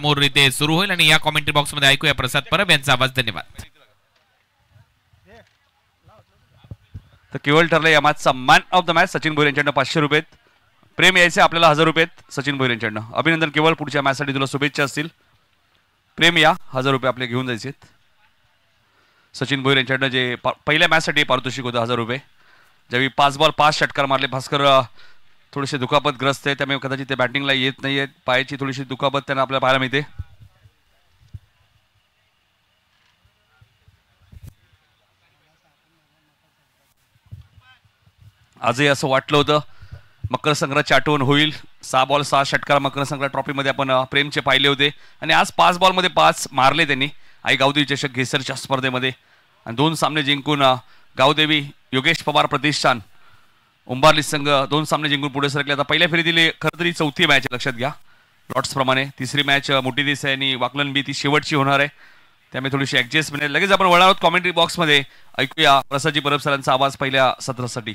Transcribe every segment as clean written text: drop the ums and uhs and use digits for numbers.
समोर इथे सुरू होईल आणि या कॉमेंट्री बॉक्स मध्ये ऐकूया प्रसाद परब यांचा आवाज. धन्यवाद. तर केवळ ठरलं या मॅचचा man of the match Sachin Bhoir यांच्याकडनं 500 रुपये. प्रेम यायचे आपल्याला 1000 रुपये सचिन भोईर यांच्याकडनं. अभिनंदन केवळ, पुढच्या मॅचसाठी तुला शुभेच्छा असतील. प्रेम या 1000 रुपये आपले घेऊन जायचे. सचिन भोईर यांच्याकडनं जे पहिल्या मॅचसाठी पारितोषिक होतं 1000 रुपये. ज्यावेळी 5 बॉल 5 षटकार मारले. भास्कर थोडेसे दुखापतग्रस्त आहे, त्यामुळे कदाचित ते बॅटिंगला येत नाही आहेत. पायाची थोडीशी दुखापत त्यांना आपल्याला पाहायला मिळते. आजही असं वाटलं होतं मकर संक्रांतची आठवण होईल. 6 बॉल 6 षटकार मकर संक्रांत ट्रॉफीमध्ये आपण प्रेमचे पाहिले होते आणि आज 5 बॉलमध्ये 5 मारले त्यांनी आई गावदेवी चषक घेसरच्या स्पर्धेमध्ये. आणि 2 सामने जिंकून गावदेवी योगेश पवार प्रतिष्ठान उंबारली संघ 2 सामने जिंकून पुढे सरकले. आता पहिल्या फेरीतील खरं तरी 4थी मॅच लक्षात घ्या लॉट्स प्रमाणे. 3री मॅच मोठी देसाई आणि वाकलन बी ती शेवटची होणार आहे, त्यामुळे थोडीशी ऍडजस्टमेंट. लगेच आपण वळणार आहोत कॉमेंट्री बॉक्समध्ये. ऐकूया प्रसादजी परब सरांचा आवाज पहिल्या सत्रासाठी.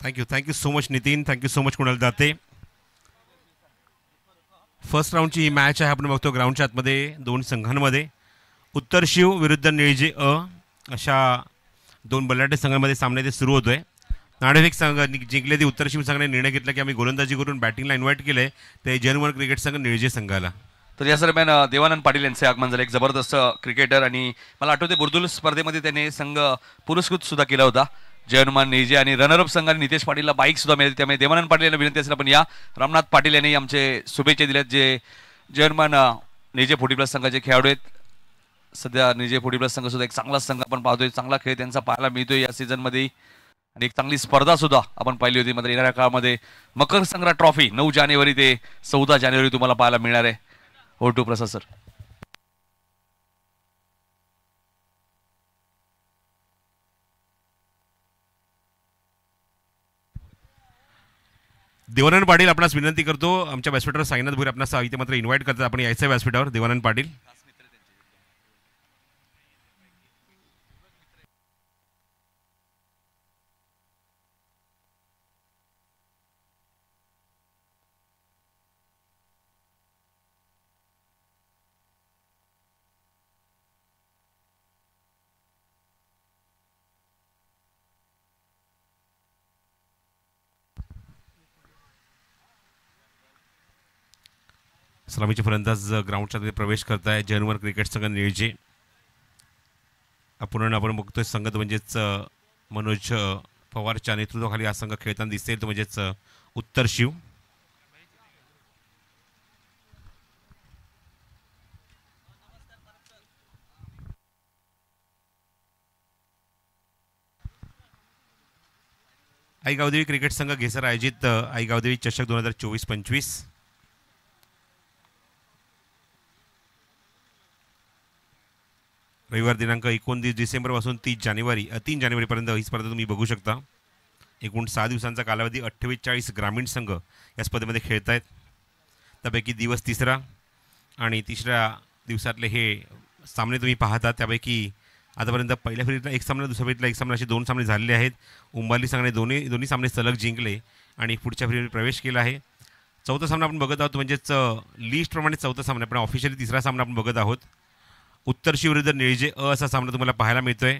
Thank you so much Nitin. Thank you so much Kunal Date. First राऊंडची ही मॅच आहे. आपण बघतो ग्राउंडच्या आतमध्ये 2 संघांमध्ये उत्तर शिव विरुद्ध निळजे अशा 2 बलाढ्य संघांमध्ये सामने ते सुरू होतोय. नाणेफेक संघ जिंकले ते उत्तर शिव संघाने निर्णय घेतला की आम्ही गोलंदाजी करून बॅटिंगला इन्व्हाइट केलंय ते जनवन क्रिकेट संघ निळजे संघाला. तर या दरम्यान देवानंद पाटील यांचे आगमन झाले. एक जबरदस्त क्रिकेटर आणि मला आठवते बुर्दुल स्पर्धेमध्ये त्याने संघ पुरस्कृत सुद्धा केला होता. जयनुमान निजे आणि रनरअप संघाने नितेश पाटीलला बाईक सुद्धा मिळाली. त्यामुळे देवानंद पाटील यांना विनंती असेल आपण या. रामनाथ पाटील यांनी आमचे शुभेच्छा दिल्यात जे जयनुमान निजे 40+ संघाचे खेळाडू आहेत. सध्या निजे 40+ संघ सुद्धा एक चांगला संघ आपण पाहतोय. चांगला खेळ त्यांचा पाहायला मिळतोय या सीझनमध्ये आणि एक चांगली स्पर्धा सुद्धा आपण पाहिली होती. मात्र येणाऱ्या काळामध्ये मकर संक्रांत ट्रॉफी 9 जानेवारी ते 14 जानेवारी तुम्हाला पाहायला मिळणार आहे. हो टू प्रसाद सर. देवानंद पाटील आपणास विनंती करतो. आमच्या व्यासपीठावर साईनाथ भोईर आपणास इथे मात्र इन्व्हाइट करतात. आपण यायचं व्यासपीठावर. देवानंद पाटील. सलामीचे फलंदाज ग्राउंडच्या प्रवेश करताय. जनवन क्रिकेट संघ निळजे. आपण बघतोय संघ म्हणजेच मनोज पवारच्या नेतृत्वाखाली हा संघ खेळताना दिसेल तो म्हणजेच उत्तर शिव. आई गावदेवी क्रिकेट संघ घेसर आयोजित आई गावदेवी चषक 2024-25. रविवार दिनांक 29 डिसेंबरपासून 3 जानेवारीपर्यंत ही स्पर्धा तुम्ही बघू शकता. एकूण 6 दिवसांचा कालावधी. 48 ग्रामीण संघ या स्पर्धेमध्ये खेळत आहेत. त्यापैकी दिवस 3रा आणि 3ऱ्या दिवसातले हे सामने तुम्ही पाहता. त्यापैकी आतापर्यंत पहिल्या फेरीतला 1 सामना, दुसऱ्या फेरीतला 1 सामना असे 2 सामने झालेले आहेत. उंबारली संघाने दोन्ही सामने सलग जिंकले आणि पुढच्या फेरीत प्रवेश केला आहे. 4था सामना आपण बघत आहोत म्हणजेच लिस्टप्रमाणे 4था सामना. पण ऑफिशियली 3रा सामना आपण बघत आहोत. उत्तर शिव विरुद्ध निळजे असा सामना तुम्हाला पाहायला मिळतोय.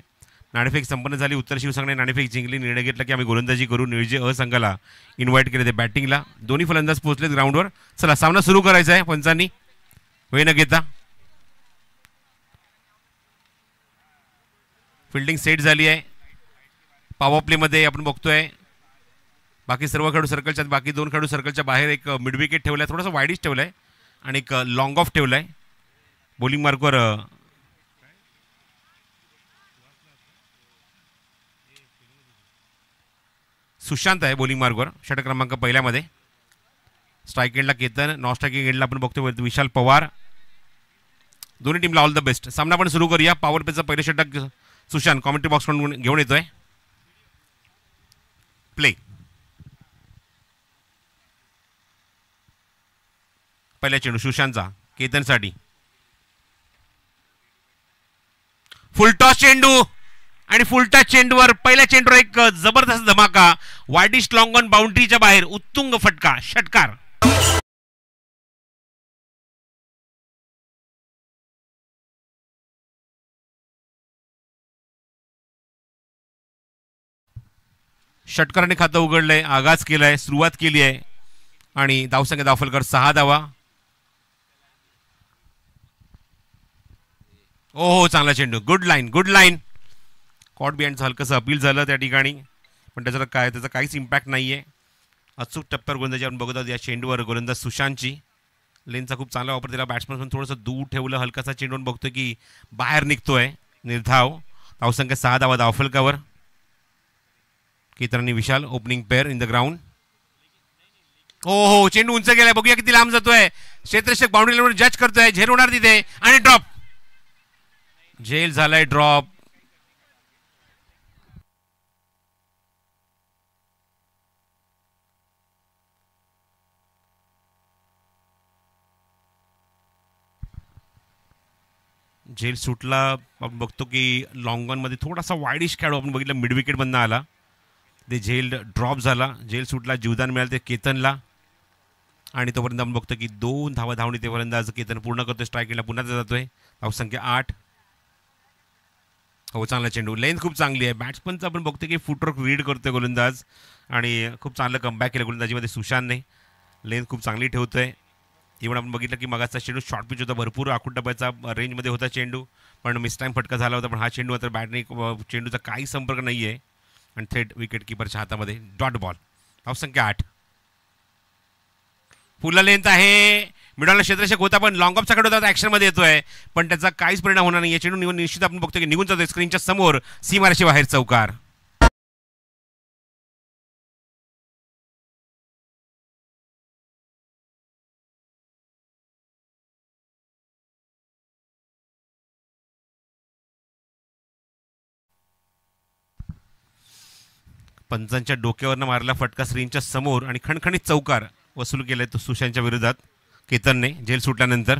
नाणेफेक संपन्न झाली. उत्तर शिव संघाने नाणेफेक जिंकली. निर्णय घेतला की आम्ही गोलंदाजी करू. निळजे संघाला इन्व्हाइट केले ते बॅटिंगला. दोन्ही फलंदाज पोहोचलेत ग्राउंडवर. चला सामना सुरू करायचा आहे पंचांनी वेळ न घेता. फिल्डिंग सेट झाली आहे. पॉवर प्लेमध्ये आपण बघतोय बाकी सर्व खेळाडू सर्कलच्या, बाकी 2 खेळाडू सर्कलच्या बाहेर. एक मिड विकेट ठेवलाय, थोडासा वाईडिश ठेवलाय आणि एक लॉंग ऑफ ठेवलाय. बॉलिंग मार्कवर सुशांत आहे. बॉलिंग मार्कवर षटक क्रमांक 1मध्ये. स्ट्राईक एंडला केतन, नॉन स्ट्रायकिंग एंडला आपण बघतोय विशाल पवार. दोन्ही टीमला ऑल द बेस्ट. सामना पण सुरू करूया. पॉवर प्लेचं पहिलं षटक सुशांत कॉमेंट्री बॉक्स घेऊन येतोय. प्ले. पहिल्या चेंडू सुशांतचा केतनसाठी. फुलटॉस चेंडू आणि फुलटॉस चेंडूवर पहिल्या चेंडूवर एक जबरदस्त धमाका. वाईडिश लॉंग ऑन बाउंड्रीच्या बाहेर उत्तुंग फटका, षटकार. षटकाराने खातं उघडलंय, आगाज केलाय, सुरुवात केली आहे आणि धावसंख्या दाफलकर 6 धावा. हो चांगला चेंडू, good line, good line. Caught बिहाइंडचं हलकंसं अपील झालं त्या ठिकाणी, पण त्याचा काहीच इम्पॅक्ट नाही आहे. अचूक टप्प्यावर गोलंदाजी आपण बघत आहोत या चेंडूवर. गोलंदाज सुशांतची लेनचा खूप चांगला वापर दिला. बॅट्समन थोडंसं दूर ठेवलं, हलकासा चेंडून बघतोय की बाहेर निघतोय. निर्धाव. धावसंख्या 6 धावा धावफलकावर. केतन आणि Vishal opening pair in the ground. हो चेंडू उंच गेलाय, बघूया किती लांब जातोय. क्षेत्ररक्षक बाउंड्री लाईनवर जज करतोय, झेल होणार तिथे आणि ड्रॉप. झेल झालाय ड्रॉप. झेल सुटला. आपण बघतो की लॉंग ऑन मध्ये थोडासा वाईडिश खेळू आपण बघितलं, मिड विकेट मधनं आला. ते झेल ड्रॉप झाला, झेल सुटला, जीवदान मिळालं ते केतनला. आणि तोपर्यंत आपण बघतो की 2 धावा धावणी तेपर्यंत आज केतन पूर्ण करतोय. स्ट्राईकला पुन्हा जातोय. धावसंख्या 8. हो चांगला चेंडू, लेंथ खूप चांगली आहे. बॅट्समनचं आपण बघतो की फुटवर्क रीड करतोय गोलंदाज आणि खूप चांगलं कमबॅक केलं गोलंदाजीमध्ये सुशांतने. लेंथ खूप चांगली ठेवतोय. इव्हन आपण बघितलं की मगाचा चेंडू शॉर्ट पिच होता, भरपूर आखूड टप्प्याचा रेंजमध्ये होता चेंडू, पण मिस टाईम फटका झाला होता. पण हा चेंडू आता बॅटने चेंडूचा काही संपर्क नाही आहे आणि थेट विकेट किपरच्या हातामध्ये डॉट बॉल. धावसंख्या 8. फुल लेंथ आहे, मिडॉलला क्षेत्ररक्षक होता पण लॉंग ऑफचा कडे होता, ॲक्शनमध्ये येतोय पण त्याचा काहीच परिणाम होणार नाही. या चेंडू निश्चित आपण बघतो की निघून जातोय स्क्रीनच्या समोर, सीमारेषे बाहेर चौकार. पंचांच्या डोक्यावरनं मारला फटका स्क्रीनच्या समोर आणि खणखणीत चौकार वसूल केलाय तो सुशांतच्या विरोधात केतनने झेल सुटल्यानंतर.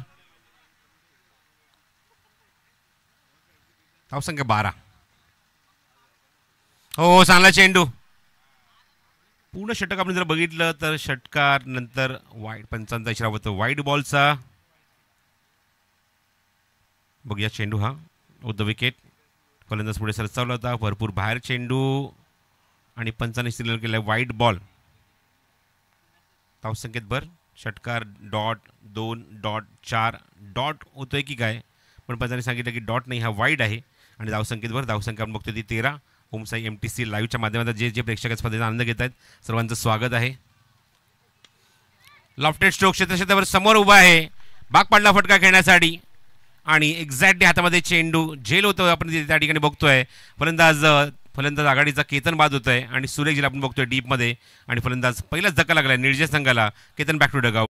धावसंख्या 12. हो चांगला चेंडू. पूर्ण षटक आपण जर बघितलं तर षटकार नंतर वाईड पंचांचा इशारा होतो वाईड बॉलचा. बघूया चेंडू हा ऑफ द विकेट. फलंदाज पुढे सरसावला होता, भरपूर बाहेर चेंडू आणि पंचाने सिग्नल केलाय वाईड बॉल. धावसंख्येत भर. षटकार .2.4 डॉट होतोय की काय, पण पंचाने सांगितलं की डॉट नाही, हा वाईड आहे. आणि धावसंख्येत भर. धावसंख्या आपण बघतो ती 13. ओमसाई MTC लाईव्हच्या माध्यमातून जे प्रेक्षक स्पर्धेचा आनंद घेत आहेत सर्वांचं स्वागत आहे. लॉफ्टेड स्ट्रोक क्षेत्रावर समोर उभा आहे, बाग पाडला फटका खेळण्यासाठी आणि एक्झॅक्टली हातामध्ये चेंडू झेल होतो आपण त्या ठिकाणी बघतोय. फलंदाज आघाडीचा केतन बाद होतोय आणि सुरेश जिला आपण बघतोय डीपमध्ये आणि फलंदाज पहिलाच धक्का लागलाय निर्जय संघाला. Ketan back to dugout.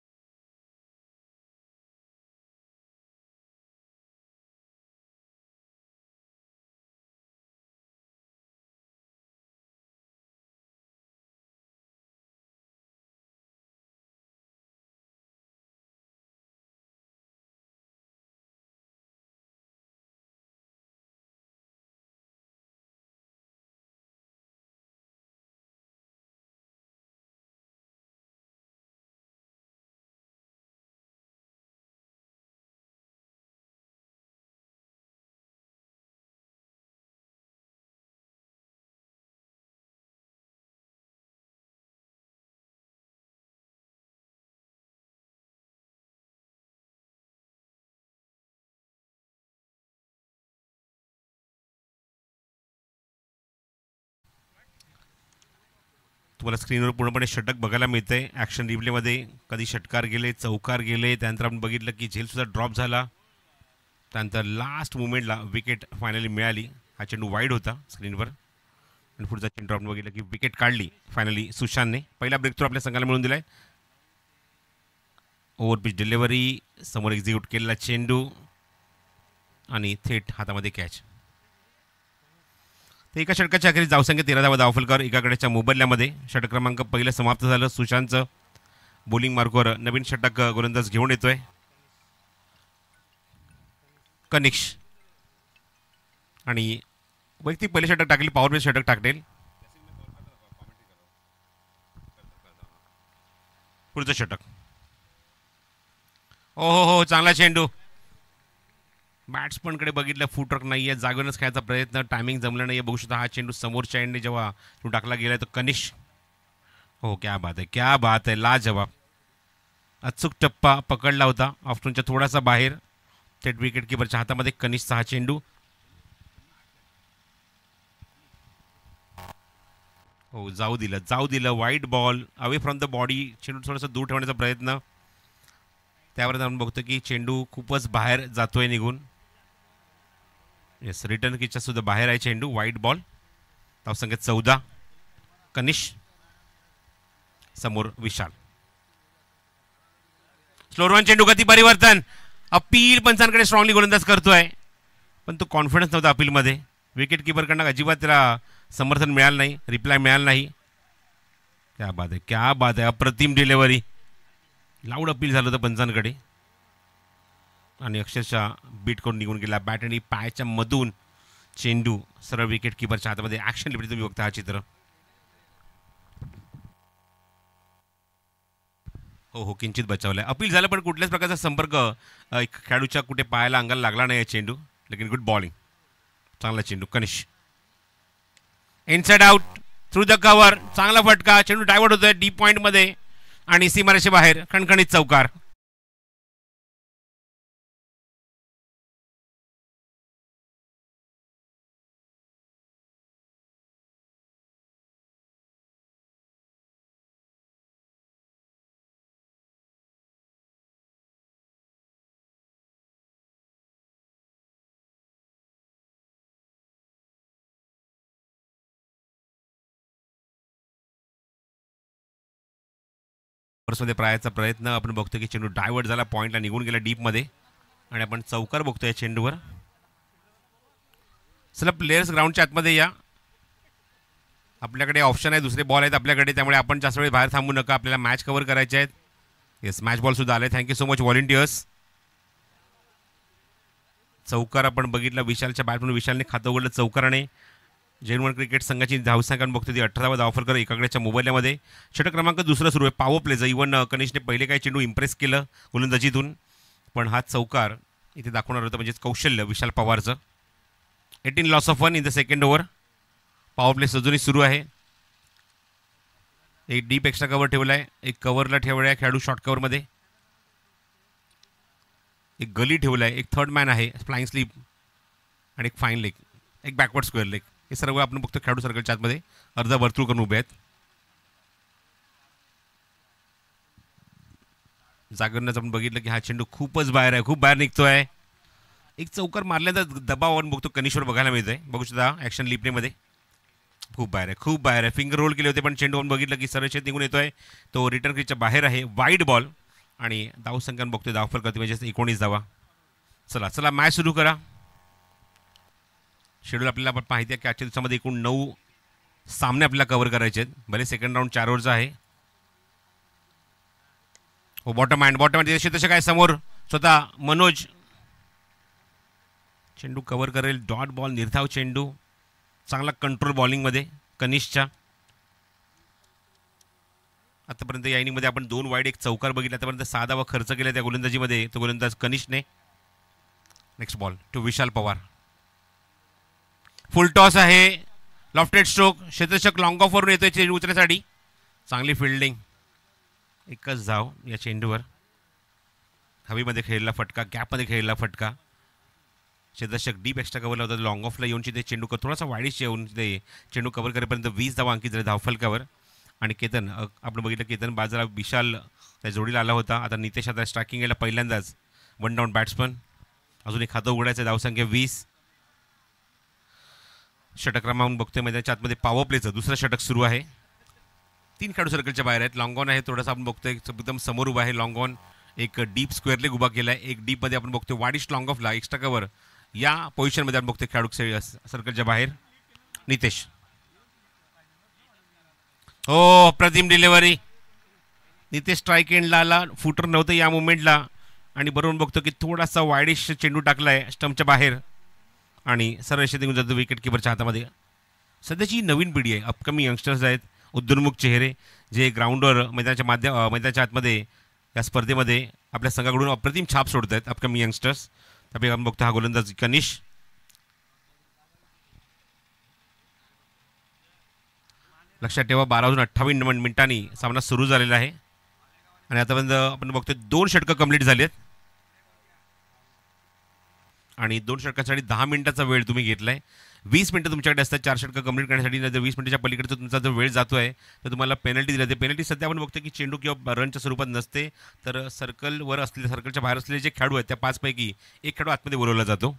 तुम्हाला स्क्रीनवर पूर्णपणे षटक बघायला मिळते. ॲक्शन रिप्लेमध्ये कधी षटकार गेले, चौकार गेले, त्यानंतर आपण बघितलं की झेलसुद्धा ड्रॉप झाला. त्यानंतर लास्ट मुमेंटला विकेट फायनली मिळाली. हा चेंडू वाईड होता स्क्रीनवर आणि पुढचा चेंडू आपण बघितलं की विकेट काढली फायनली सुशांतने. पहिला ब्रेक थ्रू आपल्या संघाला मिळून दिलाय. ओव्हरपिच डिलिव्हरी, समोर एक्झिक्यूट केलेला चेंडू आणि थेट हातामध्ये कॅच. तर एका षटकाच्या अखेरीस धावसंख्या 13 धावा धावफलकावर एकाकडेच्या मोबदल्यामध्ये. षटक क्रमांक पहिलं समाप्त झालं. सुशांतचं बॉलिंग मार्कवर नवीन षटक गोलंदाज घेऊन येतोय. कनिक्स आणि वैयक्तिक पहिले षटक टाकले, पॉवर प्ले षटक टाकले. पुढचं षटक. हो, चांगला चेंडू. बॅट्समनकडे बघितलं, फुटवर्क नाही आहे, जागेवरच खेळायचा प्रयत्न, टायमिंग जमलं नाही आहे. बघू शकता हा चेंडू समोरच्या एंडने जेव्हा तो टाकला गेला तो कनिश. हो, क्या बात आहे, लाजवाब. अचूक टप्पा पकडला होता ऑफ्टूनच्या थोडासा बाहेर. थेट विकेट किपरच्या हातामध्ये कनिशचा हा चेंडू. हो, जाऊ दिलं. White ball away from the body. चेंडू थोडंसं दूर ठेवण्याचा प्रयत्न. त्यावर आपण बघतो की चेंडू खूपच बाहेर जातोय निघून. येस, रिटर्न किचच्या सुद्धा बाहेर आहे चेंडू. White ball. धावसंख्या 14. कनिश समोर विशाल. स्लोरवन चेंडू, गती परिवर्तन. अपील पंचांकडे स्ट्रॉंगली गोलंदाज करतोय, पण तो कॉन्फिडन्स नव्हता अपीलमध्ये. विकेट किपरकडनं अजिबात त्याला समर्थन मिळालं नाही, रिप्लाय मिळाला नाही. क्या बात आहे. अप्रतिम डिलेव्हरी. लाऊड अपील झालं होतं पंचांकडे आणि अक्षरशः बीट करून निघून गेला. बॅट आणि पायाच्या मधून चेंडू सरळ विकेट किपरच्या हातामध्ये. ॲक्शन लिमिट तुम्ही बघता हा चित्र. हो, किंचित बचावलाय. अपील झालं पण कुठल्याच प्रकारचा संपर्क खेळाडूच्या कुठे पायाला अंगाला लागला नाही चेंडू. लेकिन गुड बॉलिंग. चांगला चेंडू. कनिश inside out through the cover. चांगला फटका. चेंडू डायव्हर्ट होतोय डीप पॉईंटमध्ये आणि सीमारेषे बाहेर. खणखणीत चौकार. मध्ये प्रायाचा प्रयत्न. आपण बघतो की चेंडू डायव्हर्ट झाला, पॉईंटला निघून गेला डीपमध्ये आणि आपण चौकार बघतोय चेंडूवर. चला प्लेयर्स ग्राउंडच्या आतमध्ये या. आपल्याकडे ऑप्शन आहे, दुसरे बॉल आहेत आपल्याकडे, त्यामुळे आपण जास्त वेळ बाहेर थांबू नका. आपल्याला मॅच कव्हर करायचे आहेत. येस, मॅच बॉल सुद्धा आले. Thank you so much volunteers. चौकार आपण बघितला विशालच्या बॅटमधून. विशालने खातं उघडलं चौकाराने. जेनवन क्रिकेट संघाची धावसंख्या बघतो ती 18वा धावफलकर एकाकडेच्या मोबाईलमध्ये. षटक क्रमांक दुसरं सुरू आहे. पॉवर प्लेचं. इव्हन कनिशने पहिले काही चेंडू इम्प्रेस केलं गोलंदाजीतून, पण हा चौकार इथे दाखवणार होतं, म्हणजेच कौशल्य विशाल पवारचं. 18 loss of 1 in the second over. Power play अजूनही सुरू आहे. एक डीप एक्स्ट्रा कव्हर ठेवला आहे, एक कव्हरला ठेवला आहे खेळाडू शॉर्ट कव्हरमध्ये, एक गली ठेवला आहे, एक थर्ड मॅन आहे फ्लाइंग स्लीप आणि एक फाईन लेग, एक बॅकवर्ड स्क्वेअर लेग. हे सर्व आपण बघतो खेळाडू सर्कलच्या आतमध्ये अर्धा वर्तुळ करून उभे आहेत. जागरणाच आपण बघितलं की हा चेंडू खूपच बाहेर आहे, खूप बाहेर निघतोय. एक चौकार मारल्याचा दबाव आपण बघतो कनिशवर बघायला मिळतोय. बघू शकता ॲक्शन लिपनेमध्ये. खूप बाहेर आहे, खूप बाहेर आहे. फिंगर रोल केले होते पण चेंडू आपण बघितलं की सरळ निघून येतोय. तो रिटर्न क्रीजच्या बाहेर आहे. वाईड बॉल आणि धावसंख्या बघतोय धावफल करते म्हणजे 19 धावा. चला चला मॅच सुरू करा. शेड्यूल आपल्याला आपण माहिती आहे की आजच्या दिवसामध्ये एकूण 9 सामने आपल्याला कव्हर करायचे आहेत. भले सेकंड राऊंड 4 ओव्हरचा आहे. हो बॉटम हँड तसे काय समोर स्वतः मनोज चेंडू कव्हर करेल. डॉट बॉल निर्धाव चेंडू. चांगला कंट्रोल बॉलिंगमध्ये कनिशच्या. आतापर्यंत या इनिंगमध्ये आपण 2 वाईड एक चौकार बघितला. आतापर्यंत 6 धावा खर्च केल्या त्या गोलंदाजीमध्ये. तो गोलंदाज कनिशने. Next ball to Vishal Pawar. Full toss आहे. Lofted stroke. क्षेत्ररक्षक लॉंग ऑफवरून येतोय चेंडू उचलण्यासाठी. चांगली फिल्डिंग. एकच धाव या चेंडूवर. हवेमध्ये खेळलेला फटका, गॅपमध्ये खेळलेला फटका. क्षेत्ररक्षक डीप एक्स्ट्रा कव्हरला होता. लॉंग ऑफला येऊन ते चेंडू थोडासा वाईडिश येऊन ते चेंडू कव्हर करेपर्यंत 20 धावा अंकित झाले धावफलकावर. आणि केतन आपण बघितलं केतन बाजारा विशाल त्या जोडीला आला होता. आता नितेश आता स्ट्रायकिंग यायला पहिल्यांदाच 1 डाऊन बॅट्समन. अजून एक खातं उघडायचं. धावसंख्या 20. षटक क्रमांक बघतोय मैदानाच्या आतमध्ये पॉवर प्लेचं दुसरं षटक सुरू आहे. 3 खेळाडू सर्कलच्या बाहेर आहेत. लॉंग ऑन आहे थोडासा आपण बघतोय एकदम समोर उभा आहे लॉंग ऑन. एक डीप स्क्वेअर लेग उभा केला आहे. एक डीपमध्ये आपण बघतोय वाडिश लॉंग ऑफला एक्स्ट्रा कव्हर या पोझिशनमध्ये आपण बघतोय खेळाडू सर्कलच्या बाहेर नितेश. हो प्रतिम डिलिव्हरी. नितेश स्ट्राईक एंडला आला. फुटर नव्हतं या मुवमेंटला आणि बरोबर बघतो की थोडासा वाईडिश चेंडू टाकलाय स्टंपच्या बाहेर आणि सरळ रेषेत निघून जातो विकेट किपरच्या हातामध्ये. सध्याची नवीन पिढी आहे, अपकमिंग यंगस्टर्स आहेत, उद्योन्मुख चेहरे जे ग्राउंडवर मैदानाच्या आतमध्ये या स्पर्धेमध्ये आपल्या संघाकडून अप्रतिम छाप सोडत आहेत अपकमिंग यंगस्टर्स. त्यापैकी आपण बघतो हा गोलंदाज कनिश. लक्षात ठेवा 12:28 मिनिटांनी सामना सुरू झालेला आहे आणि आतापर्यंत आपण बघतोय 2 षटकं कंप्लीट झाली आहेत आणि 2 षटकांसाठी 10 मिनिटाचा वेळ तुम्ही घेतलाय. 20 मिनिटं तुमच्याकडे असतात 4 षटकं कंप्लीट करण्यासाठी. जर 20 मिनिटाच्या पलीकडे तुमचा जर वेळ जातोय तर तुम्हाला पेनल्टी दिली जाते. पेनल्टी सध्या आपण बघतो की चेंडू किंवा रनच्या स्वरूपात नसते, तर सर्कलवर असलेले सर्कलच्या बाहेर असलेले जे खेळाडू आहेत त्या 5 पैकी एक खेळाडू आतमध्ये बोलवला जातो.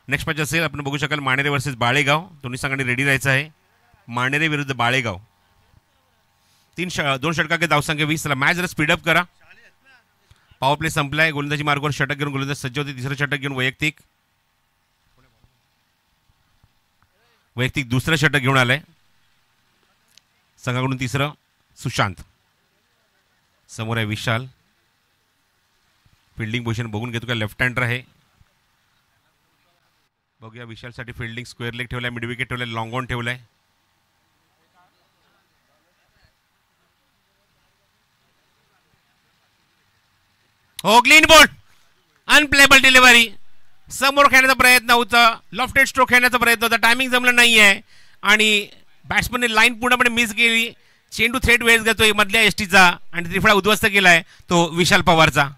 नेक्स्ट मॅच असेल आपण बघू शकाल माणेरे वर्सेस बाळेगाव. दोन्ही संघांनी रेडी राहायचं आहे. माणेरे विरुद्ध बाळेगाव. 2 षटकांचे धावसंख्या 20. मॅच जरा स्पीडअप करा. पॉवर प्ले संपलाय. गोलंदाजी मार्गावर षटक घेऊन गोलंदाज सज्ज होते. तिसरं षटक घेऊन वैयक्तिक दुसरं षटक घेऊन आलंय संघाकडून. तिसरं सुशांत. समोर आहे विशाल. फिल्डिंग पोझिशन बघून घेतो का लेफ्ट हँडर आहे. बघूया विशालसाठी फिल्डिंग स्क्वेअर लेग ठेवलाय, मिड विकेट ठेवलाय, लॉंग ऑन ठेवलाय. हो क्लीन बोल्ड. Unplayable delivery. समोर खेळण्याचा प्रयत्न होता, लॉफ्टेड स्ट्रोक खेळण्याचा प्रयत्न होता, टायमिंग जमलं नाहीये आणि बॅट्समनने लाईन पूर्णपणे मिस केली. चेंडू थेट वेळेस घेतोय मधल्या एसटीचा आणि त्रिफळा उद्ध्वस्त केलाय तो विशाल पवारचा.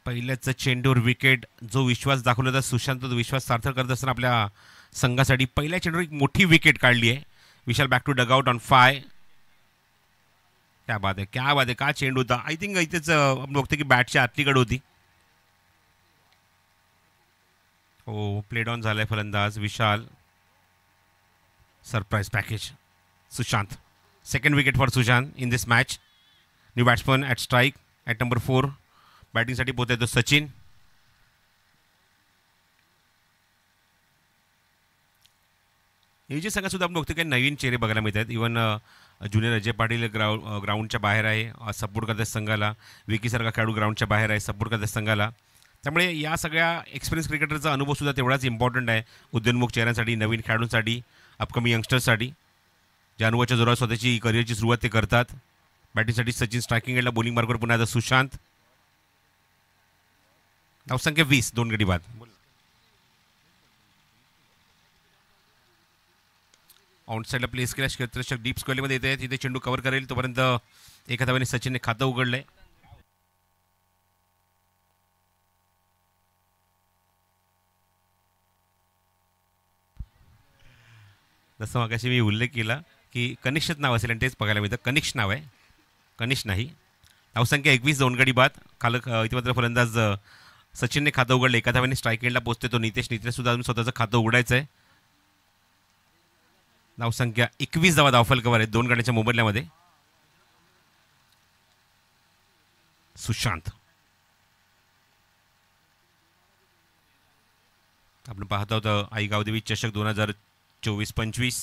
पहिल्याच चेंडूवर विकेट. जो विश्वास दाखवला होता सुशांत, तो विश्वास सार्थक करत असताना आपल्या संघासाठी पहिल्या चेंडूवर एक मोठी विकेट काढली आहे. विशाल बॅक टू डगआउट ऑन 5. क्या बात आहे, क्या बात आहे. का चेंडू होता. आय थिंक इथेच आपण बघतो की बॅटच्या आतलीकडे होती. हो प्लेड ऑन झालाय फलंदाज Vishal. Surprise package Sushant. Second wicket for Sushant in this match. New batsman at strike at number 4. बॅटिंगसाठी पोहोचतो तो सचिन. एजी संघात सुद्धा आपण बघतो काही नवीन चेहरे बघायला मिळतात. इव्हन ज्युनियर अजय पाटील ग्राउंडच्या बाहेर आहे, सपोर्ट करतात संघाला. विकीसारखा खेळाडू ग्राउंडच्या बाहेर आहे, सपोर्ट करतात संघाला. त्यामुळे या सगळ्या एक्सपिरियन्स क्रिकेटरचा अनुभव सुद्धा तेवढाच इम्पॉर्टंट आहे उद्योन्मुख चेहऱ्यांसाठी, नवीन खेळाडूंसाठी, अपकमिंग यंगस्टर्ससाठी, ज्या अनुभवाच्या जोरावर स्वतःची करिअरची सुरुवात ते करतात. बॅटिंगसाठी सचिन, स्ट्रायकिंग एंडला बॉलिंग मार्कवर पुन्हा आता सुशांत. धावसंख्या 20, 2 गडी बाद. आउट साईडला प्लेस केला. क्षेत्ररक्षक डीप स्क्वेअरमध्ये येते, तिथे चेंडू कव्हर करेल तोपर्यंत एका धावाने सचिनने खातं उघडलंय. जसं मगाशी मी उल्लेख केला की कनिष्ठच नाव असेल आणि तेच बघायला मिळतं. कनिष्ठ नाव आहे, कनिष्ठ नाही. धावसंख्या 21, 2 गडी बाद. इथे मात्र फलंदाज सचिनने खातं उघडलं. एका धावाने स्ट्राईक एंडला पोहोचते तो नितेश. नितेश सुद्धा अजून स्वतःचं खातं उघडायचं आहे. धावसंख्या 21 धावा धावफलकावर आहेत 2 गड्यांच्या मोबदल्यामध्ये. सुशांत. आपण पाहत आहोत आई गावदेवी चषक 2024-25.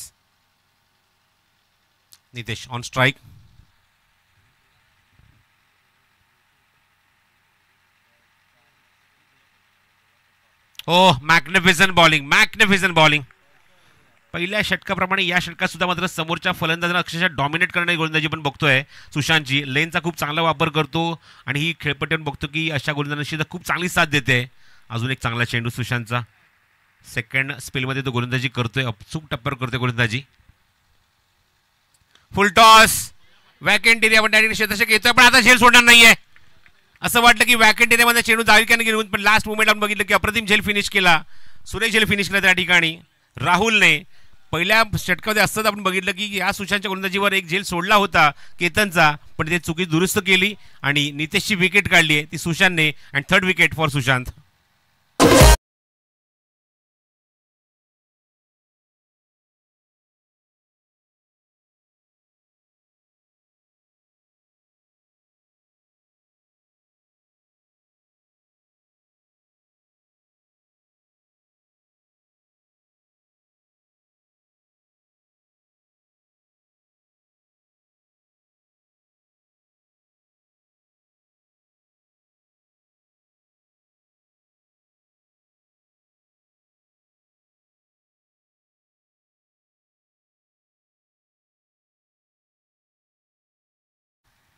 Nitesh on strike. हो मॅग्निफिसंट बॉलिंग, मॅग्निफिसंट बॉलिंग. पहिल्या षटकाप्रमाणे या षटकात सुद्धा मात्र समोरच्या फलंदाजांना अक्षरशः डॉमिनेट करणारी गोलंदाजी पण बघतोय सुशांतची. लेनचा खूप चांगला वापर करतो आणि ही खेळपट्टीवर बघतो की अशा गोलंदाजांशी खूप चांगली साथ देते. अजून एक चांगला चेंडू सुशांतचा. सेकंड स्पेलमध्ये तो गोलंदाजी करतोय, अचूक टप्पर करतोय गोलंदाजी. Full toss. वॅकेंट एरियावर डायरेक्ट क्षेत्ररक्षक येतोय पण आता झेल सोडणार नाहीये. असं वाटलं की वॅकेंट एरियामध्ये चेंडू जाईल का नाही घेऊन, पण लास्ट मुवमेंट आपण बघितलं की अप्रतिम झेल फिनिश केला सुरेश झेल फिनिश केला त्या ठिकाणी. राहुलने पहिल्या षटकामध्ये असताच आपण बघितलं की या सुशांतच्या गोलंदाजीवर एक झेल सोडला होता केतनचा, पण ते चुकी दुरुस्त केली आणि नितेशची विकेट काढली आहे ती सुशांतने. And third wicket for Sushant.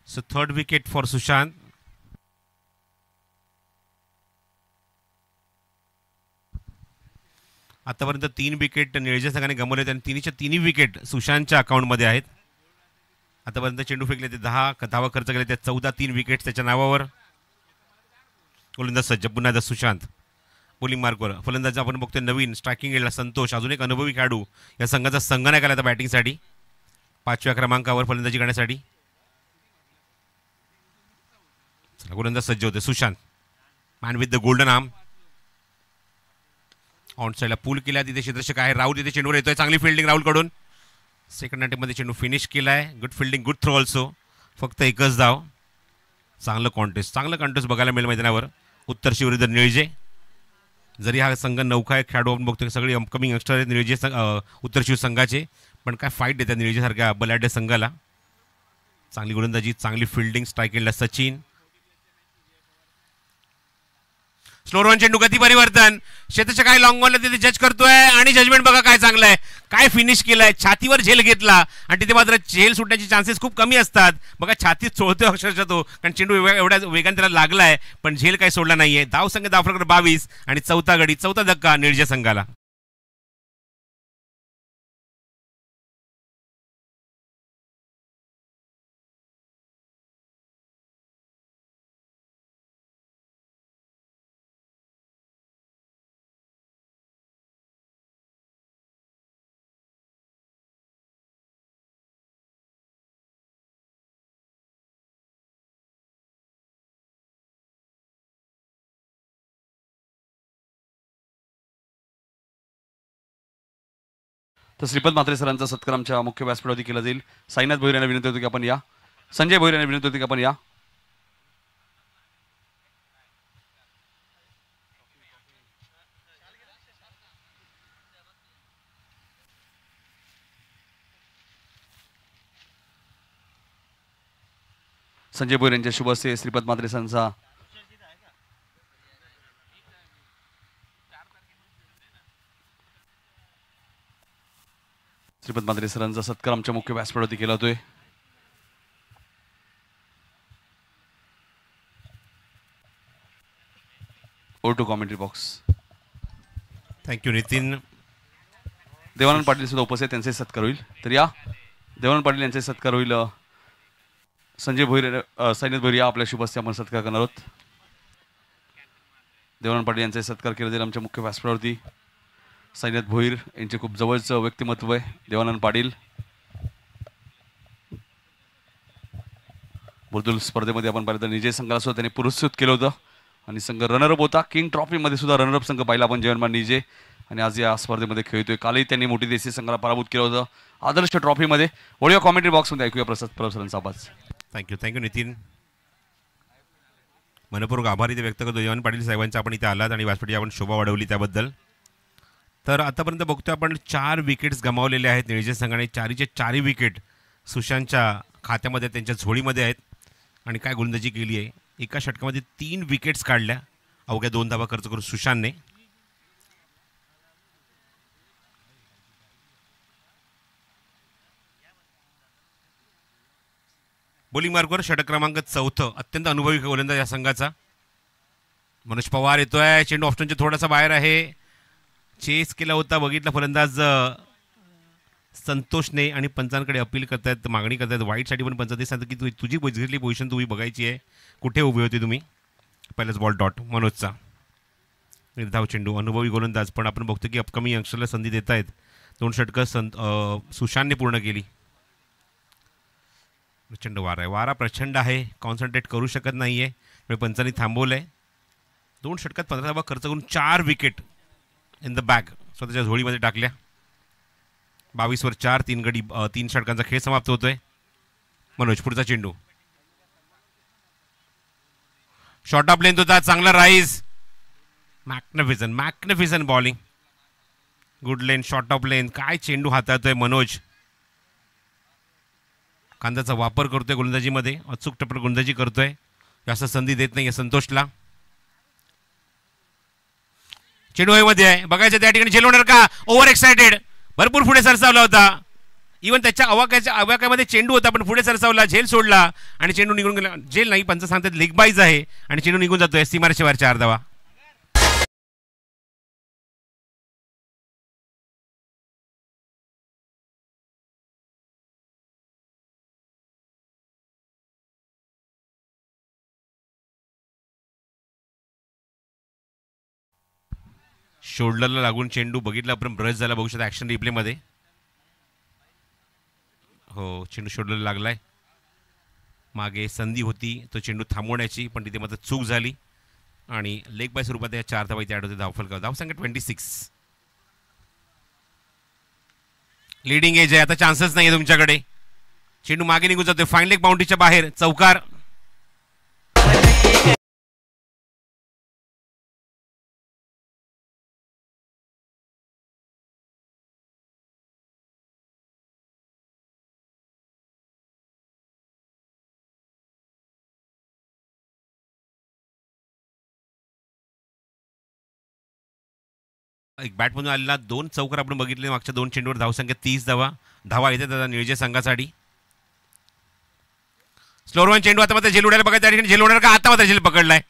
So third wicket for Sushant. आतापर्यंत 3 विकेट निळजे संघाने गमावले आणि तिन्हीच्या तिन्ही विकेट सुशांतच्या अकाउंटमध्ये आहेत. आतापर्यंत चेंडू फेकले ते 10 धावा खर्च केले त्या 14 3 विकेट त्याच्या नावावर. गोलंदाज सज्ज पुन्हा एकदा सुशांत बॉलिंग मार्कवर. फलंदाज आपण बघतोय नवीन स्ट्रायकिंग एंडला संतोष, अजून एक अनुभवी खेळाडू या संघाचा संघ नाही केला बॅटिंगसाठी 5व्या क्रमांकावर फलंदाजी करण्यासाठी. गोलंदाज सज्ज होते Sushant. Man with the golden arm. On साईडला पूल केला तिथे क्षेत्ररक्षक आहे राहुल तिथे चेंडूवर येतोय. चांगली फिल्डिंग राहुल कडून. सेकंड अटेम्प्टमध्ये चेंडू फिनिश केलाय. Good fielding good throw also. फक्त एकच धाव. चांगलं कॉन्टेस्ट बघायला मिळेल मैदानावर. उत्तरशी विरुद्ध निळजे. जरी हा संघ नौका एक खेळाडू आपण बघतोय सगळे अपकमिंग यंगस्टर आहेत निळजे उत्तरशिव संघाचे, पण काय फाईट देतात निळजेसारख्या बलाढ्य संघाला. चांगली गोलंदाजी चांगली फिल्डिंग. स्ट्राईक एंडला सचिन. स्लोअर वन चेंडू गती परिवर्तन. क्षेत्राच्या काय लॉंग बॉलला तिथे जज करतोय आणि जजमेंट बघा काय चांगलं आहे. काय फिनिश केलाय. छातीवर झेल घेतला आणि तिथे मात्र झेल सुटण्याचे चान्सेस खूप कमी असतात. बघा छातीत चोळतोय अक्षरशः तो, कारण चेंडू एवढ्या वेगाने त्याला लागलाय पण झेल काही सोडला नाहीये. धाव संघ धावफलक 22 आणि चौथा गडी चौथा धक्का निळजे संघाला. तर श्रीपद म्हात्रे सरांचा सत्कार आमच्या मुख्य व्यासपीठावरती केला जाईल. साईनाथ भोईर यांना विनंती होती की आपण या. संजय भोईर यांना विनंती होती की आपण या. संजय भोईर यांच्या शुभ हस्ते श्रीपद म्हात्रे सरांचा श्रीपद म्हात्रे सरांचा सत्कार आमच्या मुख्य व्यासपीठावरती केला जातोय. Over to commentary box. Thank you Nitin. Devanand Patil सुद्धा उपस्थित, त्यांचे सत्कार होईल. तर या देवानंद पाटील यांचे सत्कार होईल. संजय भोईर साईनाथ भोईर या आपल्या शुभ हस्ते आपण सत्कार करणार आहोत. देवानंद पाटील यांचे सत्कार केला जाईल आमच्या मुख्य व्यासपीठावरती. साईनाथ भोईर यांचे खूप जवळचं व्यक्तिमत्व आहे देवानंद पाटील. बुर्दुल स्पर्धेमध्ये आपण पाहिलं तर निजे संघाला सुद्धा त्यांनी पुरस्कृत केलं होतं आणि संघ रनरअप होता. किंग ट्रॉफीमध्ये सुद्धा रनरअप संघ पाहिला आपण जयनमान निजे, आणि आज या स्पर्धेमध्ये खेळतोय. कालही त्यांनी मोठी देशी संघाला पराभूत केलं होतं आदर्श ट्रॉफीमध्ये. वळूया कॉमेंट्री बॉक्समध्ये ऐकूया प्रसाद सरांचा आवाज. थँक्यू नितीन. मनपूर्वक आभार इथे व्यक्त करतो देवानंद पाटील साहेबांचा. आपण इथे आलात आणि व्यासपीठाची आपण शोभा वाढवली त्याबद्दल. तर आतापर्यंत बघतोय आपण 4 विकेट्स गमावलेले आहेत निळजे संघाने. 4चे 4 विकेट सुशांतच्या खात्यामध्ये त्यांच्या झोळीमध्ये आहेत. आणि काय गोलंदाजी केली आहे. एका षटकामध्ये 3 विकेट्स काढल्या अवघ्या 2 धावा खर्च करून सुशांतने. बॉलिंग मार्कवर षटक क्रमांक 4 अत्यंत अनुभवी गोलंदाज या संघाचा. मनोज पवार येतोय. चेंडू ऑप्शनच्या थोडासा बाहेर आहे. चेस केला होता बघितला फलंदाज संतोषने आणि पंचांकडे अपील करतायत, मागणी करतायत वाईटसाठी. पण पंच ते सांगतात की तुझी बघितली पोझिशन तुम्ही बघायची आहे, कुठे उभी होती तुम्ही. पहिलाच बॉल डॉट मनोजचा. निर्धाव चेंडू, अनुभवी गोलंदाज, पण आपण बघतो की अपकमिंग यंगस्टरला संधी देत आहेत. 2 षटकं सुशांतने पूर्ण केली. प्रचंड वारा आहे, वारा प्रचंड आहे, कॉन्सन्ट्रेट करू शकत नाही आहे, पंचांनी थांबवलं आहे. 2 षटकात 15 धावा खर्च करून 4 विकेट इन द बॅग स्वतःच्या झोळीमध्ये टाकल्या. 22 वर 4, 3 गडी, 3 षटकांचा खेळ समाप्त होतोय. मनोज पुढचा चेंडू, शॉर्ट ऑफ लेंथ होता, चांगला rise, magnificent bowling, good length, short of length, काय चेंडू हाताळतोय मनोज. कांद्याचा वापर करतोय गोलंदाजीमध्ये, अचूक टप्पर गोलंदाजी करतोय, जास्त संधी देत नाहीये संतोषला. चेंडू मध्ये आहे, बघायचं त्या ठिकाणी झेल होणार का, ओव्हर एक्साइटेड, भरपूर पुढे सरसावला होता. इव्हन त्याच्या आवाक्यामध्ये चेंडू होता पण पुढे सरसावला, झेल सोडला आणि चेंडू निघून गेला. झेल नाही, पंच सांगतात लेग बाईज आहे आणि चेंडू निघून जातोय. सीमारेषेवर 4 धावा. शोल्डरला लागून चेंडू बघितला, आपण ब्रश झाला, बघू शकता ॲक्शन रिप्लेमध्ये. हो, चेंडू शोल्डरला लागलाय. मागे संधी होती तो चेंडू थांबवण्याची, पण तिथे मात्र चूक झाली आणि लेग बाय स्वरूपात या 4 धावा इथे ॲड होते. धावसंख्या 26. लीडिंग एज आहे, आता चान्सेस नाही आहे तुमच्याकडे. चेंडू मागे निघून जातोय, फाईन लेग बाउंड्रीच्या बाहेर, चौकार. एक बॅटमधून आलेला 2 चौकार आपण बघितले मागच्या 2 चेंडूवर. धावसंख्या 30 धावा येते दादा निळजे संघासाठी. स्लोअर वन चेंडू, आता मात्र झेल उडायला बघा, त्या ठिकाणी झेल उडायला का, आता मात्र झेल पकडलाय.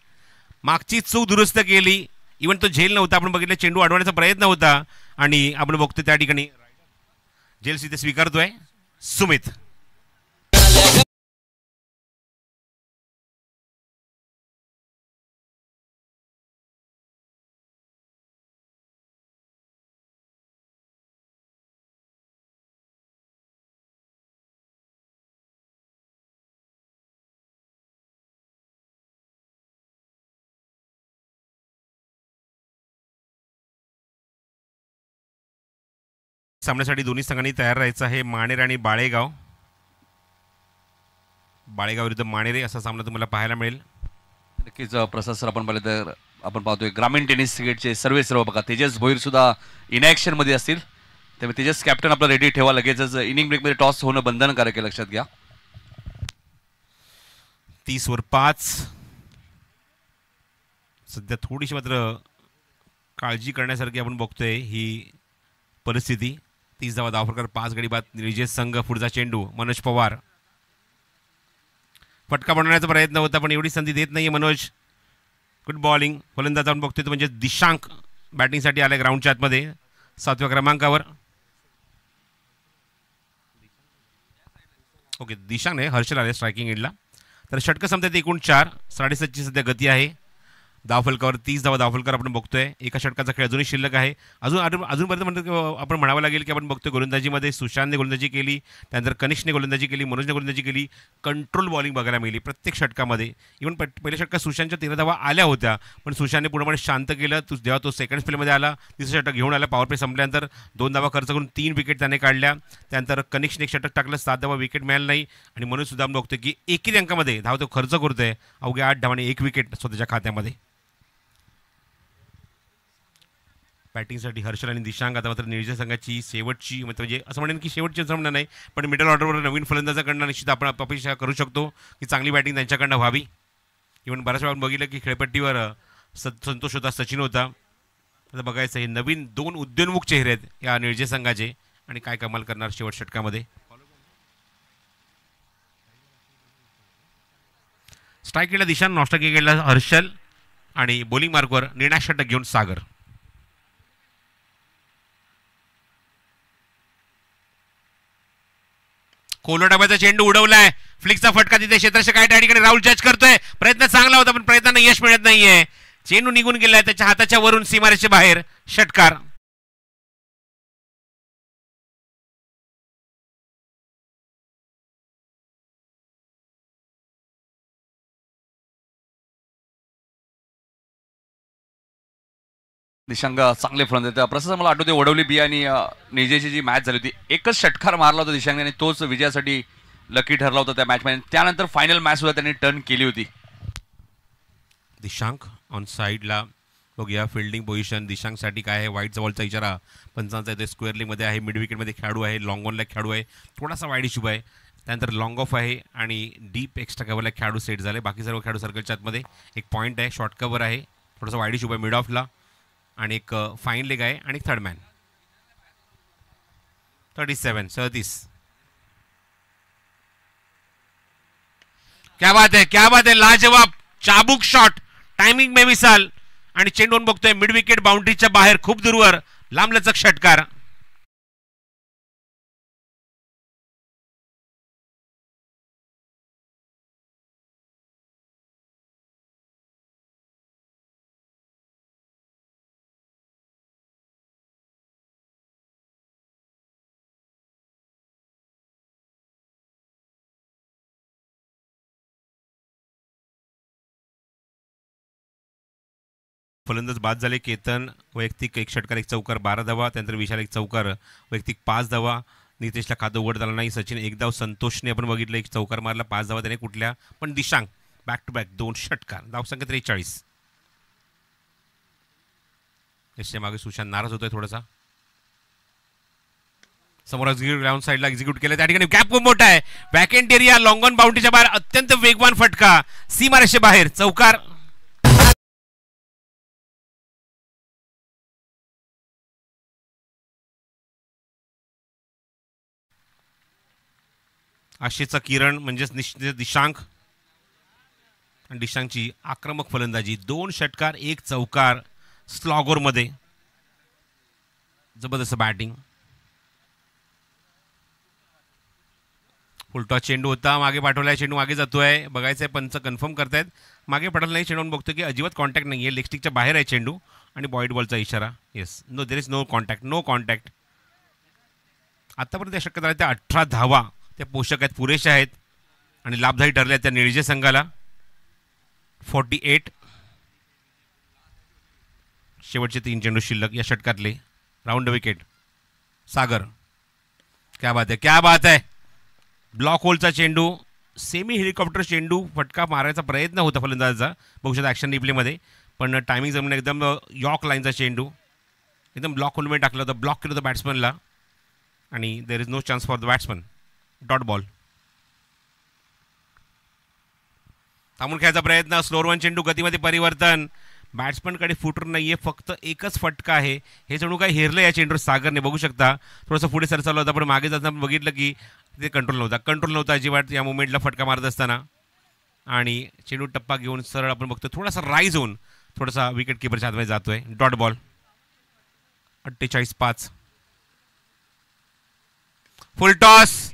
मागची चूक दुरुस्त केली, इव्हन तो झेल नव्हता, आपण बघितलं चेंडू अडवण्याचा प्रयत्न होता आणि आपण बघतो त्या ठिकाणी झेल तिथे स्वीकारतोय सुमित. सामन्यासाठी दोन्ही संघांनी तयार राहायचं आहे. माणेर आणि बाळेगाव विरुद्ध माणेरे असा सामना तुम्हाला पाहायला मिळेल. नक्कीच प्रसाद सर, आपण पाहिलं तर आपण पाहतोय ग्रामीण टेनिस क्रिकेटचे सर्व बघा, तेजस भोईर सुद्धा इनॅक्शन मध्ये असतील, त्यामुळे तेजस कॅप्टन आपला रेडी ठेवा. लगेचच इनिंग ब्रेकमध्ये टॉस होणं बंधनकारक आहे, लक्षात घ्या. 30 वर 5. सध्या थोडीशी मात्र काळजी करण्यासारखी आपण बघतोय ही परिस्थिती. 30 धावा, धावफरकार 5 गडी बाद. निळजे संघ पुढचा चेंडू, मनोज पवार, फटका बनवण्याचा प्रयत्न होता पण एवढी संधी देत नाहीये मनोज. Good bowling. फलंदाज आपण बघतोय तो म्हणजे दिशांक बॅटिंगसाठी आलाय ग्राउंडच्या आतमध्ये 7व्या क्रमांकावर. ओके, दिशांक नाही, हर्षल आले स्ट्रायकिंग एंडला. तर षटकं संपतात एकूण 4. 7.5ची सध्या गती आहे. धावफलकावर 30 धावा. धावफलकार आपण बघतोय. एका षटकाचा खेळ अजूनही शिल्लक आहे. अजूनपर्यंत म्हणतो आपण म्हणावं लागेल की आपण बघतोय गोलंदाजीमध्ये सुशांतने गोलंदाजी केली, त्यानंतर कनिष्कने गोलंदाजी केली, मनोजने गोलंदाजी केली, कंट्रोल बॉलिंग बघायला मिळाली प्रत्येक षटकामध्ये. इव्हन पहिल्या षटकात सुशांतच्या 13 धावा आल्या होत्या, पण सुशांतने पूर्णपणे शांत केलं. जेव्हा तो सेकंड स्पेलमध्ये आला, तिसरं षटक घेऊन आला, पॉवर प्ले संपल्यानंतर 2 धावा खर्च करून 3 विकेट त्याने काढल्या. त्यानंतर कनिष्कने एक षटक टाकलं, 7 धावा, विकेट मिळाली नाही. आणि मनोज सुद्धा आपण बघतोय की एकी अंकामध्ये धाव तो खर्च करतोय, अवघ्या 8 धावांनी 1 विकेट स्वतःच्या खात्यामध्ये. बॅटिंगसाठी हर्षल आणि दिशांक. आता मात्र निळजे संघाची शेवटची म्हणजे असं म्हणेन की शेवटची सामना नाही, पण मिडल ऑर्डरवर नवीन फलंदाजाकडनं निश्चित आपण अपेक्षा करू शकतो की चांगली बॅटिंग त्यांच्याकडनं व्हावी. इव्हन बऱ्याच वेळा बघितलं की खेळपट्टीवर संतोष होता, सचिन होता. आता बघायचं हे नवीन 2 उद्योन्मुख चेहरे आहेत या निळजे संघाचे आणि काय कमाल करणार शेवट षटकामध्ये. स्ट्राईक केला दिशांक, नॉस्ट्राईक केला हर्षल आणि बॉलिंग मार्कवर निर्णायक षटक घेऊन सागर. कोलोडाबाचा चेंडू उडवलाय, फ्लिकचा फटका तिथे क्षेत्ररक्षक काय त्या ठिकाणी राहुल जज करतोय. प्रयत्न चांगला होता पण प्रयत्नांना यश मिळत नाहीये. चेंडू निघून गेलाय त्याच्या हाताच्या वरून सीमारेषे बाहेर, षटकार. दिशांक चांगले फलंदाज. प्रसाद मला आठवते वडवली बी आणि निजेची जी मॅच झाली होती, एकच षटकार मारला होता दिशांकने आणि तोच विजयासाठी लकी ठरला होता त्या मॅचमध्ये. त्यानंतर फायनल मॅच सुद्धा त्यांनी टर्न केली होती. दिशांक ऑन साईडला बघूया फिल्डिंग पोझिशन दिशांकसाठी काय आहे. वाईडचा बॉलचा इशारा पंचांचा इथे स्क्वेअर लेगमध्ये आहे. मिड विकेटमध्ये खेळाडू आहे, लॉंग ऑनला खेळाडू आहे, थोडासा वाईड इशू आहे. त्यानंतर लॉंग ऑफ आहे आणि डीप एक्स्ट्रा कव्हरला खेळाडू सेट झाले. बाकी सर्व खेळाडू सर्कलच्या आतमध्ये. एक पॉईंट आहे, शॉर्ट कव्हर आहे, थोडासा वाईड इशू आहे मिड ऑफला आणि एक फाईन लेग आहे आणि थर्ड मॅन. 37. क्या बात है, क्या बात है, लाजवाब चाबूक शॉट, टायमिंग में मिसाल आणि चेंडून बघतोय मिड विकेट बाउंड्रीच्या बाहेर खूप दूरवर, लांबलचक षटकार. फलंदाज बाद झाले. केतन वैयक्तिक एक षटकार एक चौकार 12 धावा. त्यानंतर विशाल एक चौकार वैयक्तिक 5 धावा. नितेशला खातं उघड झालं नाही. सचिन एक धाव. संतोषने आपण बघितलं एक चौकार मारला 5 धावा त्याने कुठल्या. पण दिशांक बॅक टू बॅक 2 षटकार. धावसंख्या 43. याच्या मागे सुशांत नाराज होतोय थोडासा. समोर एक्झिक्यूट ग्राउंड साईडला एक्झिक्यूट केलं. त्या ठिकाणी गॅप खूप मोठा आहे. वॅकेंट एरिया लॉंग ऑन बाउंड्रीच्या बाहेर अत्यंत वेगवान फटका सीमारेषे बाहेर, चौकार. आशेचा किरण म्हणजेच दिशांक आणि दिशांकची आक्रमक फलंदाजी. 2 षटकार 1 चौकार स्लॉगरमध्ये. जबरदस्त बॅटिंग. फुलटॉस चेंडू होता, मागे पाठवलाय, चेंडू मागे जातोय. बघायचंय पंच कन्फर्म करतायत. मागे पडलं नाही, चेंडून बघतो की अजिबात कॉन्टॅक्ट नाही आहे. लेगस्टिकच्या बाहेर आहे चेंडू आणि बॉईड बॉलचा इशारा. Yes, no, there is no contact, no contact. आतापर्यंत या षटकात त्या 18 धावा त्या पोषक आहेत, पुरेशा आहेत आणि लाभदायी ठरल्या त्या निळजे संघाला. 48. शेवटचे 3 चेंडू शिल्लक या षटकातले. राऊंड विकेट सागर. क्या बात है, क्या बात है. ब्लॉक होलचा चेंडू, सेमी हेलिकॉप्टर चेंडू, फटका मारायचा प्रयत्न होता फलंदाजाचा बघू शकता ॲक्शन रिप्लेमध्ये. पण टायमिंग जमून एकदम यॉर्क लाईनचा चेंडू एकदम ब्लॉक होलमध्ये टाकला होता. ब्लॉक केलं होतं बॅट्समनला आणि there is no chance for the batsman. Dot ball. थांबून खेळायचा प्रयत्न. स्लोअर वन चेंडू, गतीमध्ये परिवर्तन. बॅट्समनकडे फुटर नाहीये, फक्त एकच फटका आहे. हे चेंडू काय हेरलं या चेंडूवर सागरने बघू शकता. थोडंसं पुढे सरसावलं होता पण मागे जाताना बघितलं की ते कंट्रोल नव्हता अजिबात या मुवमेंटला फटका मारत असताना. आणि चेंडू टप्पा घेऊन सरळ आपण बघतो थोडासा राईज होऊन थोडासा विकेट किपरच्या हातमध्ये जातोय. Dot ball. 48-5. Full toss,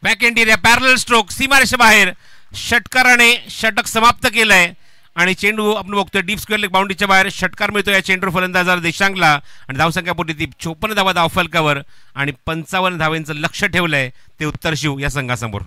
back end area, पॅरल स्ट्रोक, सीमारेषे बाहेर, षटकाराने षटक समाप्त केलंय आणि चेंडू आपण बघतोय डीप स्क्वेअर लेग बाउंड्रीच्या बाहेर. षटकार मिळतो या चेंडूवर फलंदाजाला दिशांकला आणि धावसंख्या पोटी ती 54 धावा धाव फलकावर आणि 55 धावांचं लक्ष ठेवलंय ते उत्तर शिव या संघासमोर.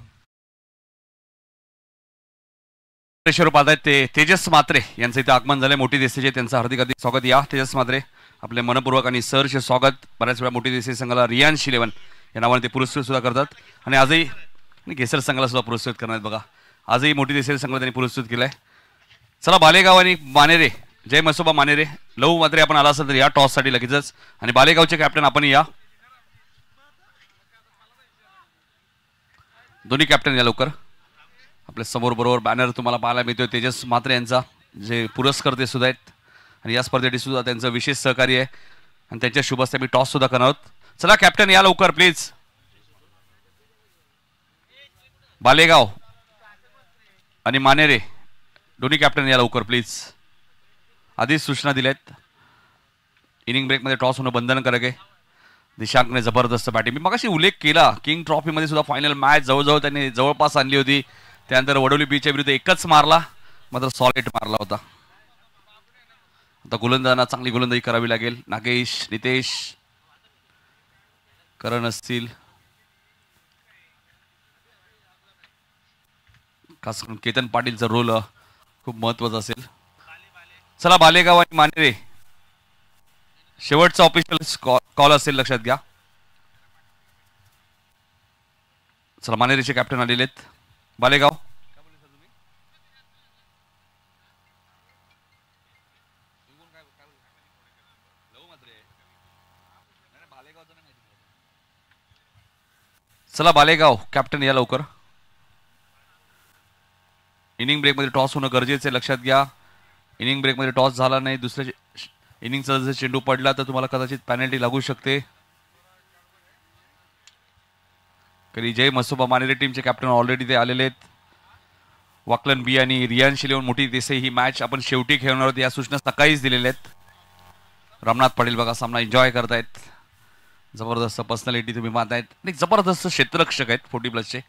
स्वरूपात आहेत ते तेजस म्हात्रे यांचं इथे आगमन झालंय. मोठी देशाचे त्यांचं हार्दिक हार्दिक स्वागत. या तेजस म्हात्रे, आपले मनपूर्वक आणि सहर्ष स्वागत. बऱ्याच वेळा मोठी देशाची संघाला रियांश 11 या नावाने ते पुरस्कृत सुद्धा करतात आणि आजही केसर संघाला सुद्धा पुरस्कृत करण्यात बघा. आजही मोठी देशाच्या संघाला त्यांनी पुरस्कृत केलाय. चला बालेगाव आणि मानेरे, जय मसोबा मानेरे, लहू म्हात्रे आपण आला असेल तर या टॉससाठी लगेचच. आणि बालेगावचे कॅप्टन आपण या, दोन्ही कॅप्टन या लवकर. आपल्या समोर बरोबर बॅनर तुम्हाला पाहायला मिळतोय तेजस म्हात्रे यांचा, जे पुरस्कर्ते सुद्धा आहेत आणि या स्पर्धेसाठी सुद्धा त्यांचं विशेष सहकार्य आहे आणि त्यांच्या शुभ हस्ते मी टॉस सुद्धा करणार आहोत. चला कॅप्टन या लवकर प्लीज. बालेगाव आणि मानेरे दोन्ही कॅप्टन या लवकर प्लीज. आधीच सूचना दिल्यात. इनिंग ब्रेकमध्ये टॉस होणं बंधनकारक आहे. दिशांकने जबरदस्त बॅटिंग, मी मगाशी उल्लेख केला, किंग ट्रॉफीमध्ये सुद्धा फायनल मॅच जवळजवळ त्यांनी जवळपास आणली होती. त्यानंतर वडोली बीच्या विरुद्ध एकच मारला, मात्र सॉलिड मारला होता. आता गोलंदाजांना चांगली गोलंदाजी करावी लागेल. नागेश, नितेश, करण असतील, खास करून केतन पाटीलचा रोल खूप महत्वाचा असेल. चला बालेगाव आणि मानेरे शेवटचा ऑफिशियल कॉल असेल, लक्षात घ्या. चला मानेरेचे कॅप्टन आलेले आहेत. बालेगाव चला बालेगाव कॅप्टन या लवकर. इनिंग ब्रेकमध्ये टॉस होणं गरजेचं आहे, लक्षात घ्या. इनिंग ब्रेकमध्ये टॉस झाला नाही, दुसऱ्या इनिंगचा जर चेंडू पडला तर तुम्हाला कदाचित पॅनल्टी लागू शकते. कधी जय मसोबा मानेरे टीमचे कॅप्टन ऑलरेडी ते आलेले आहेत. वाकलन बी आणि रियान शिलेवन मोठी देसाई ही मॅच आपण शेवटी खेळणार आहोत या सूचना सकाळीच दिलेल्या आहेत. रामनाथ पाटील बघा सामना एन्जॉय करतायत. जबरदस्त पर्सनॅलिटी तुम्ही मानतायत आणि जबरदस्त क्षेत्ररक्षक आहेत 40+चे.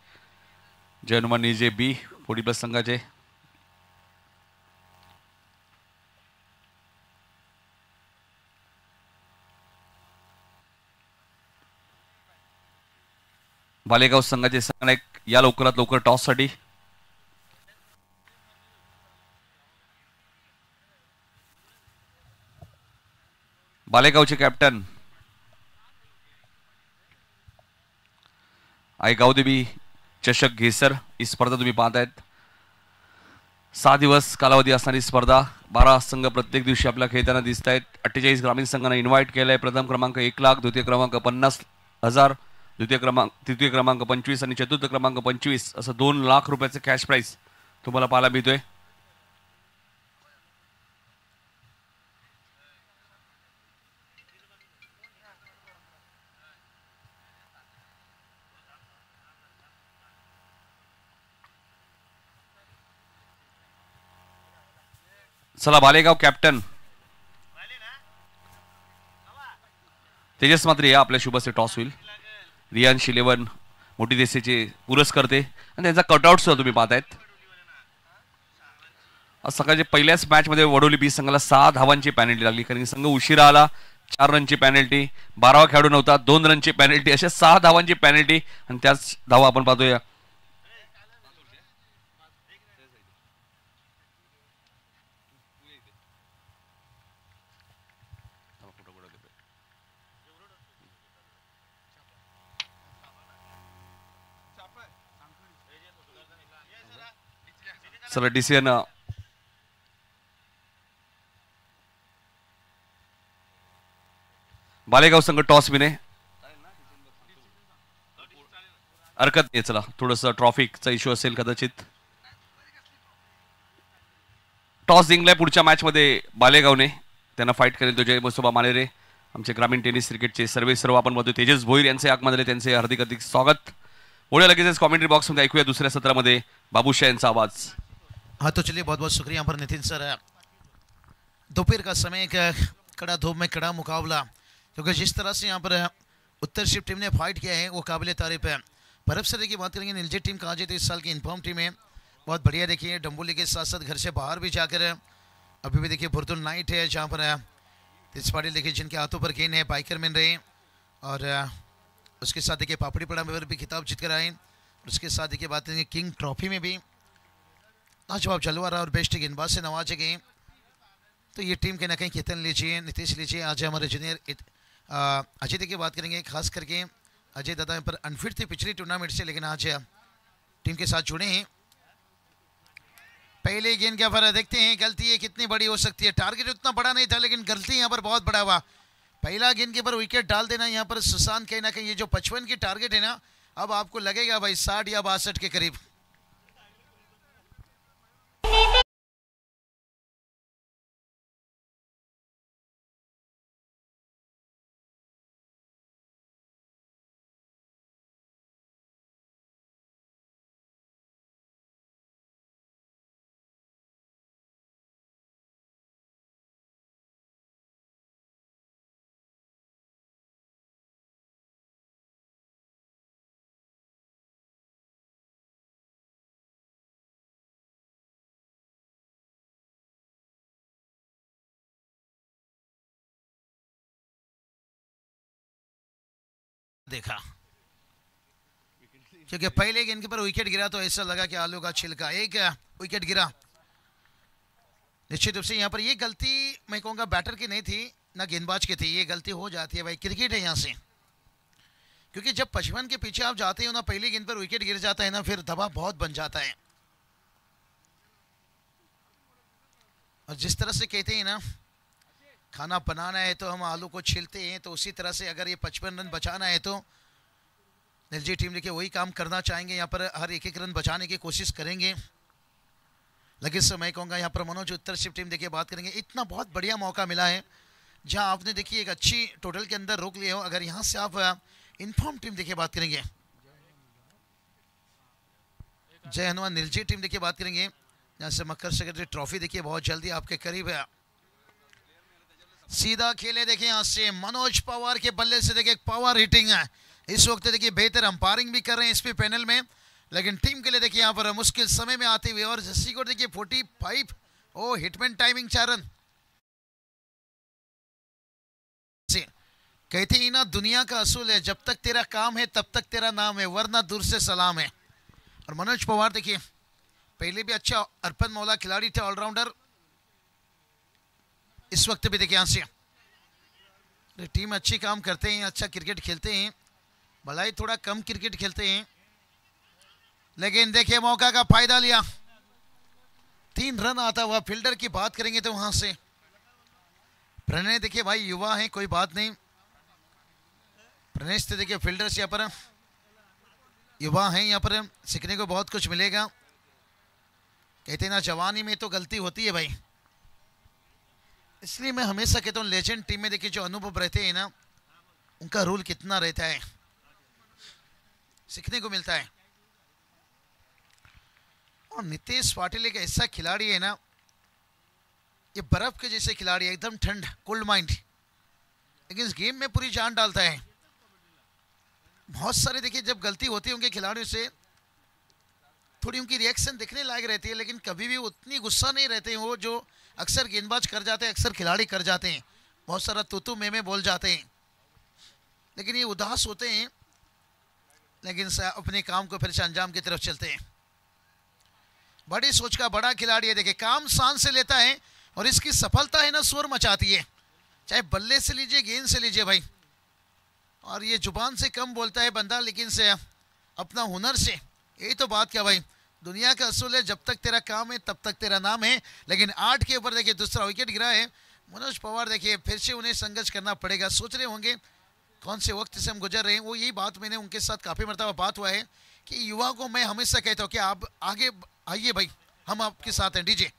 जय हनुमान निजे बी 40+ संघाचे. बालेगाव संघाचे संघनायक या लवकरात लवकर टॉस साठी. बालेगावचे कॅप्टन आई गावदेवी चषक घेसर ही स्पर्धा तुम्ही पाहतायत. 6 दिवस कालावधी असणारी स्पर्धा. 12 संघ प्रत्येक दिवशी आपल्या खेळताना दिसत आहेत. 48 ग्रामीण संघांना इन्व्हाइट केलंय. प्रथम क्रमांक 1,00,000, द्वितीय क्रमांक 50,000, तृतीय क्रमांक 25 आणि चतुर्थ क्रमांक 25 असं 2,00,000 रुपयाचं कॅश प्राइस तुम्हाला पाहायला मिळतोय. चला बालेगाव कॅप्टन तेजस मात्र या आपल्या शुभचे टॉस होईल. रियान शिलेवन मोठी देसेचे पुरस्कर्ते आणि त्यांचा कटआउट सुद्धा तुम्ही पाहतायत. आज सकाळच्या पहिल्याच मॅच मध्ये वडोली बी संघाला 6 धावांची पॅनल्टी लागली, कारण की संघ उशिरा आला. 4 रनची पॅनल्टी, 12वा खेळाडू नव्हता, 2 रनची पॅनल्टी, अशा 6 धावांची पॅनल्टी आणि त्याच धावा आपण पाहतोय. चला डिसिजन बालेगाव संघ टॉस विने हरकत नाही. चला थोडस ट्रॉफिकचा इश्यू असेल कदाचित. टॉस जिंकलाय पुढच्या मॅच मध्ये बालेगावने. त्यांना फाईट करेल तो जय मसोबा मानेरे. आमचे ग्रामीण टेनिस क्रिकेटचे सर्व आपण बघतो तेजस भोईर यांचे आगमन, त्यांचे हार्दिक स्वागत. पुढे लगेच कॉमेंट्री बॉक्स मध्ये ऐकूया दुसऱ्या सत्रामध्ये बाबूशाह यांचा आवाज. हाँ तो चलिए बहुत बहुत शुक्रिया यहाँ पर नितिन सर. दोपहर का समय एक कड़ा धूप में कड़ा मुकाबला, क्योंकि जिस तरह से यहाँ पर उत्तर शिफ्ट टीम ने फाइट किया है वो काबिल तारीफ है. परब सर की बात करेंगे नीलजे टीम कहा जाए तो इस साल की इन्फॉर्म टीम है, बहुत बढ़िया. देखिए डम्बोली के साथ साथ घर से बाहर भी जाकर अभी भी देखिए बुरदुल नाइट है जहाँ पर तेज पाटिल देखिए जिनके हाथों पर गेंद है, बाइकर मैन रहे. और उसके साथ देखिए पापड़ी पड़ा में भी खिताब जीत कर आए. उसके साथ देखिए बात करेंगे किंग ट्रॉफी में भी लाजवाब जलवा रहा और बेस्ट गेंदबाज से नवाजे गए. तो ये टीम के ना कहीं केतन लीजिए, नितेश लीजिए, आज हमारे जूनियर अजय की बात करेंगे. खास करके अजय दादा पर अनफिट थे पिछली टूर्नामेंट से, लेकिन आज टीम के साथ जुड़े हैं. पहले गेंद के पर देखते हैं गलती है कितनी बड़ी हो सकती है. टारगेट उतना बड़ा नहीं था लेकिन गलती यहाँ पर बहुत बड़ा हुआ. पहला गेंद के पर विकेट डाल देना यहाँ पर सुशांत कहीं ना कहीं ये जो 55 की टारगेट है ना, अब आपको लगेगा भाई 60 या 62 के करीब. देखा, क्योंकि पहले गेंद के पर विकेट गिरा तो ऐसा लगा कि आलू का छिलका, एक विकेट गिरा। निश्चित रूप से यहाँ पर ये गलती मैं कहूँगा बैटर की नहीं थी ना गेंदबाज की थी, ये गलती हो जाती है भाई, क्रिकेट है यहाँ से। क्योंकि जब 55 के पीछे आप जाते हो ना, पहली गेंद पर विकेट गिर जाता है ना, फिर दबाव बहुत बन जाता है। और जिस तरह से कहते हैं ना, खाना बनाना है तो हम आलू को छीलते हैं, तो उसी तरह से अगर ये 55 रन बचाना है तो निर्जी टीम देखिए वही काम करना चाहेंगे। यहाँ पर हर एक रन बचाने की कोशिश करेंगे। लेकिन समय कहूँगा यहाँ पर मनोज उत्तरशिप टीम देखिए बात करेंगे, इतना बहुत बढ़िया मौका मिला है जहाँ आपने देखिए एक अच्छी टोटल के अंदर रोक लिए हो। अगर यहाँ से आप इन्फॉर्म टीम देखिए बात करेंगे, जय हनुमान निर्जी टीम देखिए बात करेंगे, यहाँ से मकर सेक्रेटरी ट्रॉफी देखिए बहुत जल्दी आपके करीब है। सीधा खेले देखिए यहाँ से मनोज पवार के बल्ले से देखिए पावर हिटिंग है। इस वक्त देखिए बेहतर अंपायरिंग भी कर रहे हैं इस पे पैनल में, लेकिन टीम के लिए देखिए यहाँ पर मुश्किल समय में आते हुए और जस्सी को देखिए 45 ओ हिटमैन टाइमिंग 4 रन। कहते ही ना दुनिया का असूल है, जब तक तेरा काम है तब तक तेरा नाम है, वरना दूर से सलाम है। और मनोज पवार देखिए पहले भी अच्छा अर्पण मौला खिलाड़ी थे, ऑलराउंडर। इस वक्त भी देखिए यहाँ से टीम अच्छी काम करते हैं, अच्छा क्रिकेट खेलते हैं, भला ही थोड़ा कम क्रिकेट खेलते हैं, लेकिन देखिए मौका का फायदा लिया। 3 रन आता हुआ। फील्डर की बात करेंगे तो वहां से प्रणय देखिए भाई युवा है, कोई बात नहीं, प्रणय से देखिए फील्डर से यहाँ पर युवा है, यहाँ पर सीखने को बहुत कुछ मिलेगा। कहते हैं ना जवानी में तो गलती होती है भाई, इसलिए मैं हमेशा कहता हूँ लेजेंड टीम में देखिए जो अनुभव रहते हैं ना, उनका रूल कितना रहता है, सीखने को मिलता है। और नितेश पाटिल एक ऐसा खिलाड़ी है ना, ये बर्फ के जैसे खिलाड़ी है, एकदम ठंड, कोल्ड माइंड, लेकिन इस गेम में पूरी जान डालता है। बहुत सारे देखिए जब गलती होती है उनके खिलाड़ियों से, थोड़ी उनकी रिएक्शन दिखने लायक रहती है, लेकिन कभी भी उतनी गुस्सा नहीं रहते हैं वो जो अक्सर गेंदबाज कर जाते हैं, अक्सर खिलाड़ी कर जाते हैं। बहुत सारा तूतू में बोल जाते हैं, लेकिन ये उदास होते हैं, लेकिन अपने काम को फिर से अंजाम की तरफ चलते हैं। बड़ी सोच का बड़ा खिलाड़ी है, देखिए काम शान से लेता है और इसकी सफलता है ना शोर मचाती है, चाहे बल्ले से लीजिए गेंद से लीजिए भाई। और ये जुबान से कम बोलता है बंदा, लेकिन से अपना हुनर से, यही तो बात क्या भाई, दुनिया का असूल है जब तक तेरा काम है तब तक तेरा नाम है। लेकिन 8 के ऊपर देखिए दूसरा विकेट गिरा है। मनोज पवार देखिए फिर से उन्हें संघर्ष करना पड़ेगा। सोच रहे होंगे कौन से वक्त से हम गुजर रहे हैं, वो यही बात मैंने उनके साथ काफ़ी मरतबा बात हुआ है कि युवा को मैं हमेशा कहता हूँ कि आप आगे आइए भाई, हम आपके साथ हैं। डीजे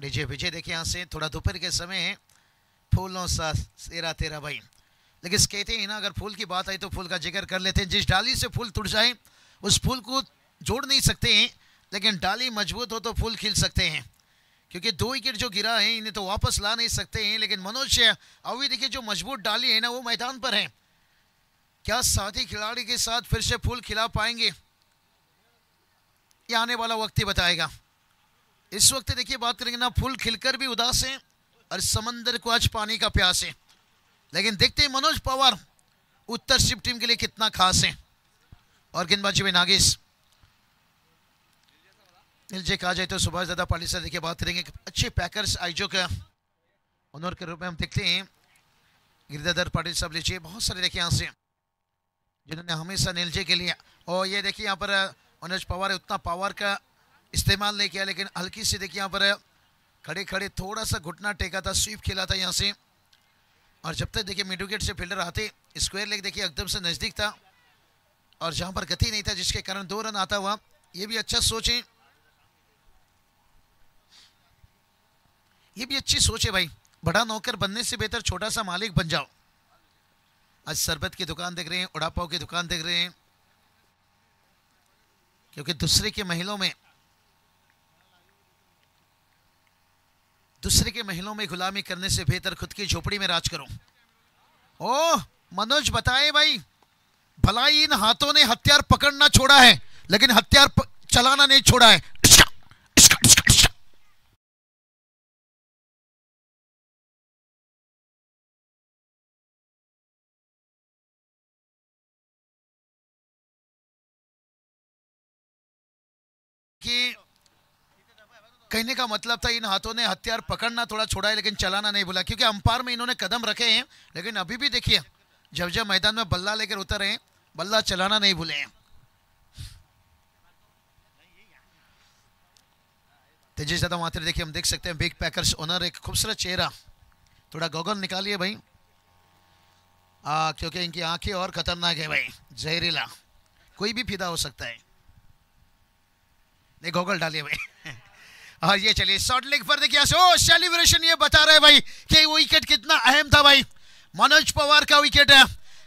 डीजे विजय देखिए यहाँ से थोड़ा दोपहर के समय है, फूलों सा तेरा तेरा भाई। लेकिन कहते हैं ना अगर फूल की बात आई तो फूल का जिक्र कर लेते हैं। जिस डाली से फूल टूट जाए उस फूल को जोड़ नहीं सकते हैं, लेकिन डाली मजबूत हो तो फूल खिल सकते हैं। क्योंकि 2 विकेट जो गिरा है इन्हें तो वापस ला नहीं सकते हैं, लेकिन मनोज अभी देखिए जो मजबूत डाली है ना वो मैदान पर है। क्या साथी खिलाड़ी के साथ फिर से फूल खिला पाएंगे, ये आने वाला वक्त ही बताएगा। इस वक्त देखिए बात करेंगे ना, फूल खिलकर भी उदास है और समंदर को आज पानी का प्यास है। लेकिन देखते हैं मनोज पवार उत्तर शिप टीम के लिए कितना खास है। और गेंदबाजी में नागेश नीलजे कहा जाए तो सुभाष दादा पाटिल से देखिए बात करेंगे, अच्छे पैकर्स आयोजक का ऑनर के रूप में हम देखते हैं गिरिधर पाटिल साहब लीजिए। बहुत सारे देखिए यहाँ से जिन्होंने हमेशा नीलजे के लिए, और ये देखिए यहाँ पर मनोज पवार है, उतना पावर का इस्तेमाल नहीं किया, लेकिन हल्की से देखिए यहाँ पर खड़े खड़े थोड़ा सा घुटना टेका था, स्वीप खेला था यहाँ से। और जब तक देखिए मिड विकेट से फील्डर आते, स्क्वायर लेग देखिए एकदम से नज़दीक था और जहाँ पर गति नहीं था जिसके कारण 2 रन आता हुआ, ये भी अच्छा सोच है, ये भी अच्छी सोच है भाई। बड़ा नौकर बनने से बेहतर छोटा सा मालिक बन जाओ। आज शरबत की दुकान देख रहे हैं, वड़ा पाव की दुकान देख रहे हैं, क्योंकि दूसरे के महलों में गुलामी करने से बेहतर खुद की झोपड़ी में राज करो। ओह मनोज बताए भाई, भलाई इन हाथों ने हथियार पकड़ना छोड़ा है लेकिन हथियार चलाना नहीं छोड़ा है। कि कहने का मतलब था इन हाथों ने हथियार पकड़ना थोड़ा छोड़ा है लेकिन चलाना नहीं भूला, क्योंकि अंपायर में इन्होंने कदम रखे हैं लेकिन अभी भी देखिए जब जब मैदान में बल्ला लेकर उतरे हैं बल्ला चलाना नहीं भूले हैं। तेजी ज्यादा मात्र देखिए हम देख सकते हैं बिग पैकर्स ओनर, एक खूबसूरत चेहरा, थोड़ा गॉगल निकालिए भाई क्योंकि इनकी आंखें और खतरनाक है भाई, जहरीला, कोई भी फिदा हो सकता है। नहीं गॉगल डालिए भाई। और ये चलिए शॉर्ट लेग पर देखिए सेलिब्रेशन ये बता रहे भाई कि विकेट कितना अहम था भाई, मनोज पवार का विकेट है,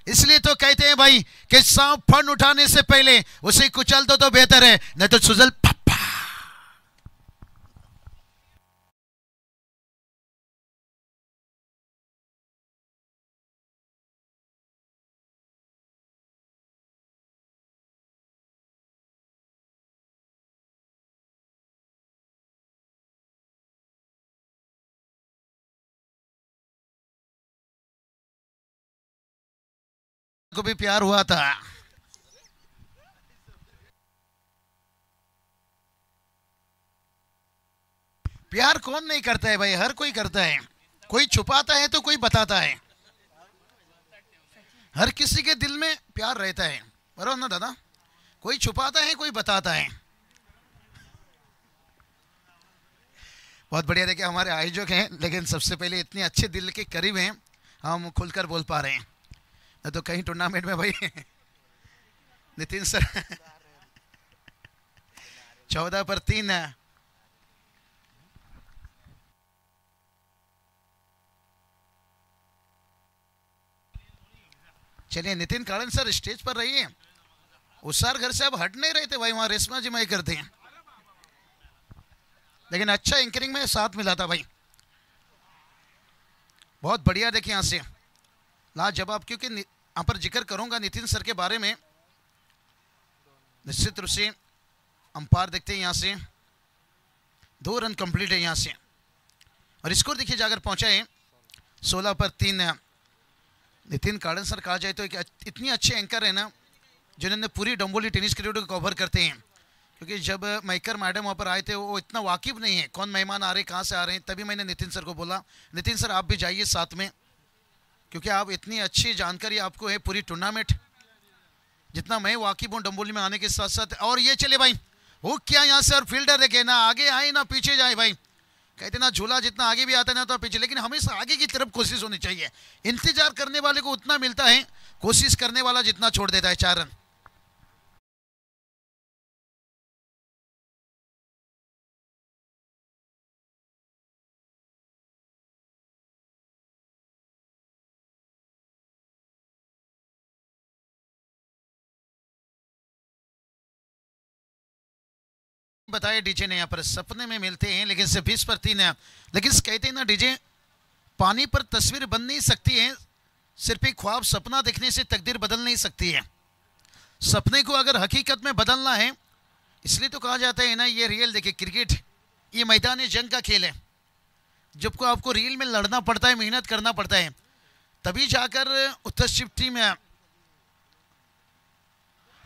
इसलिए तो कहते हैं भाई कि सांप फन उठाने से पहले उसे कुचल दो तो बेहतर है, नहीं तो सुजल पप्पा। को भी प्यार हुआ था। प्यार कौन नहीं करता है भाई, हर कोई करता है, कोई छुपाता है तो कोई बताता है, हर किसी के दिल में प्यार रहता है, बरोबर ना दादा? कोई छुपाता है कोई बताता है। बहुत बढ़िया, देखिए हमारे आयोजक हैं लेकिन सबसे पहले इतने अच्छे दिल के करीब हैं हम खुलकर बोल पा रहे हैं, तो कहीं टूर्नामेंट में भाई नितिन सर 14 पर 3 है। चलिए नितिन कालन सर स्टेज पर रहिए, उसार घर से अब हट नहीं रहे थे भाई, वहां रेशमा जी माई करते हैं, लेकिन अच्छा एंकरिंग में साथ मिला था भाई, बहुत बढ़िया। देखिए यहां से लाजवाब, क्योंकि यहाँ पर जिक्र करूंगा नितिन सर के बारे में, निश्चित रूप से अंपायर देखते हैं यहाँ से 2 रन कंप्लीट है यहाँ से, और स्कोर देखिए जाकर पहुंचा है 16 पर 3। नितिन काड़न सर कहा जाए तो एक इतनी अच्छे एंकर है ना जिन्होंने पूरी डोंबिवली टेनिस क्रिकेट को कवर करते हैं, क्योंकि जब मैकर मैडम वहाँ पर आए थे वो इतना वाकिफ नहीं है कौन मेहमान आ रहे हैं कहाँ से आ रहे हैं, तभी मैंने नितिन सर को बोला नितिन सर आप भी जाइए साथ में, क्योंकि आप इतनी अच्छी जानकारी आपको है पूरी टूर्नामेंट, जितना मैं वाकिफ हूँ डोंबिवली में आने के साथ साथ। और ये चले भाई हुक क्या यहाँ से, और फील्डर देखे ना आगे आए ना पीछे जाए भाई, कहते ना झूला जितना आगे भी आता है ना तो पीछे, लेकिन हमेशा आगे की तरफ कोशिश होनी चाहिए, इंतजार करने वाले को उतना मिलता है, कोशिश करने वाला जितना छोड़ देता है। 4 रन। बताया डीजे ने यहाँ पर सपने में मिलते हैं लेकिन सिर्फ 20 पर 3 है, लेकिन कहते हैं ना डीजे पानी पर तस्वीर बन नहीं सकती है, सिर्फ एक ख्वाब सपना देखने से तकदीर बदल नहीं सकती है, सपने को अगर हकीकत में बदलना है, इसलिए तो कहा जाता है ना ये रियल, देखिए क्रिकेट ये मैदान जंग का खेल है, जब को आपको रियल में लड़ना पड़ता है, मेहनत करना पड़ता है, तभी जाकर उत्तर शिफ्ट टीम है।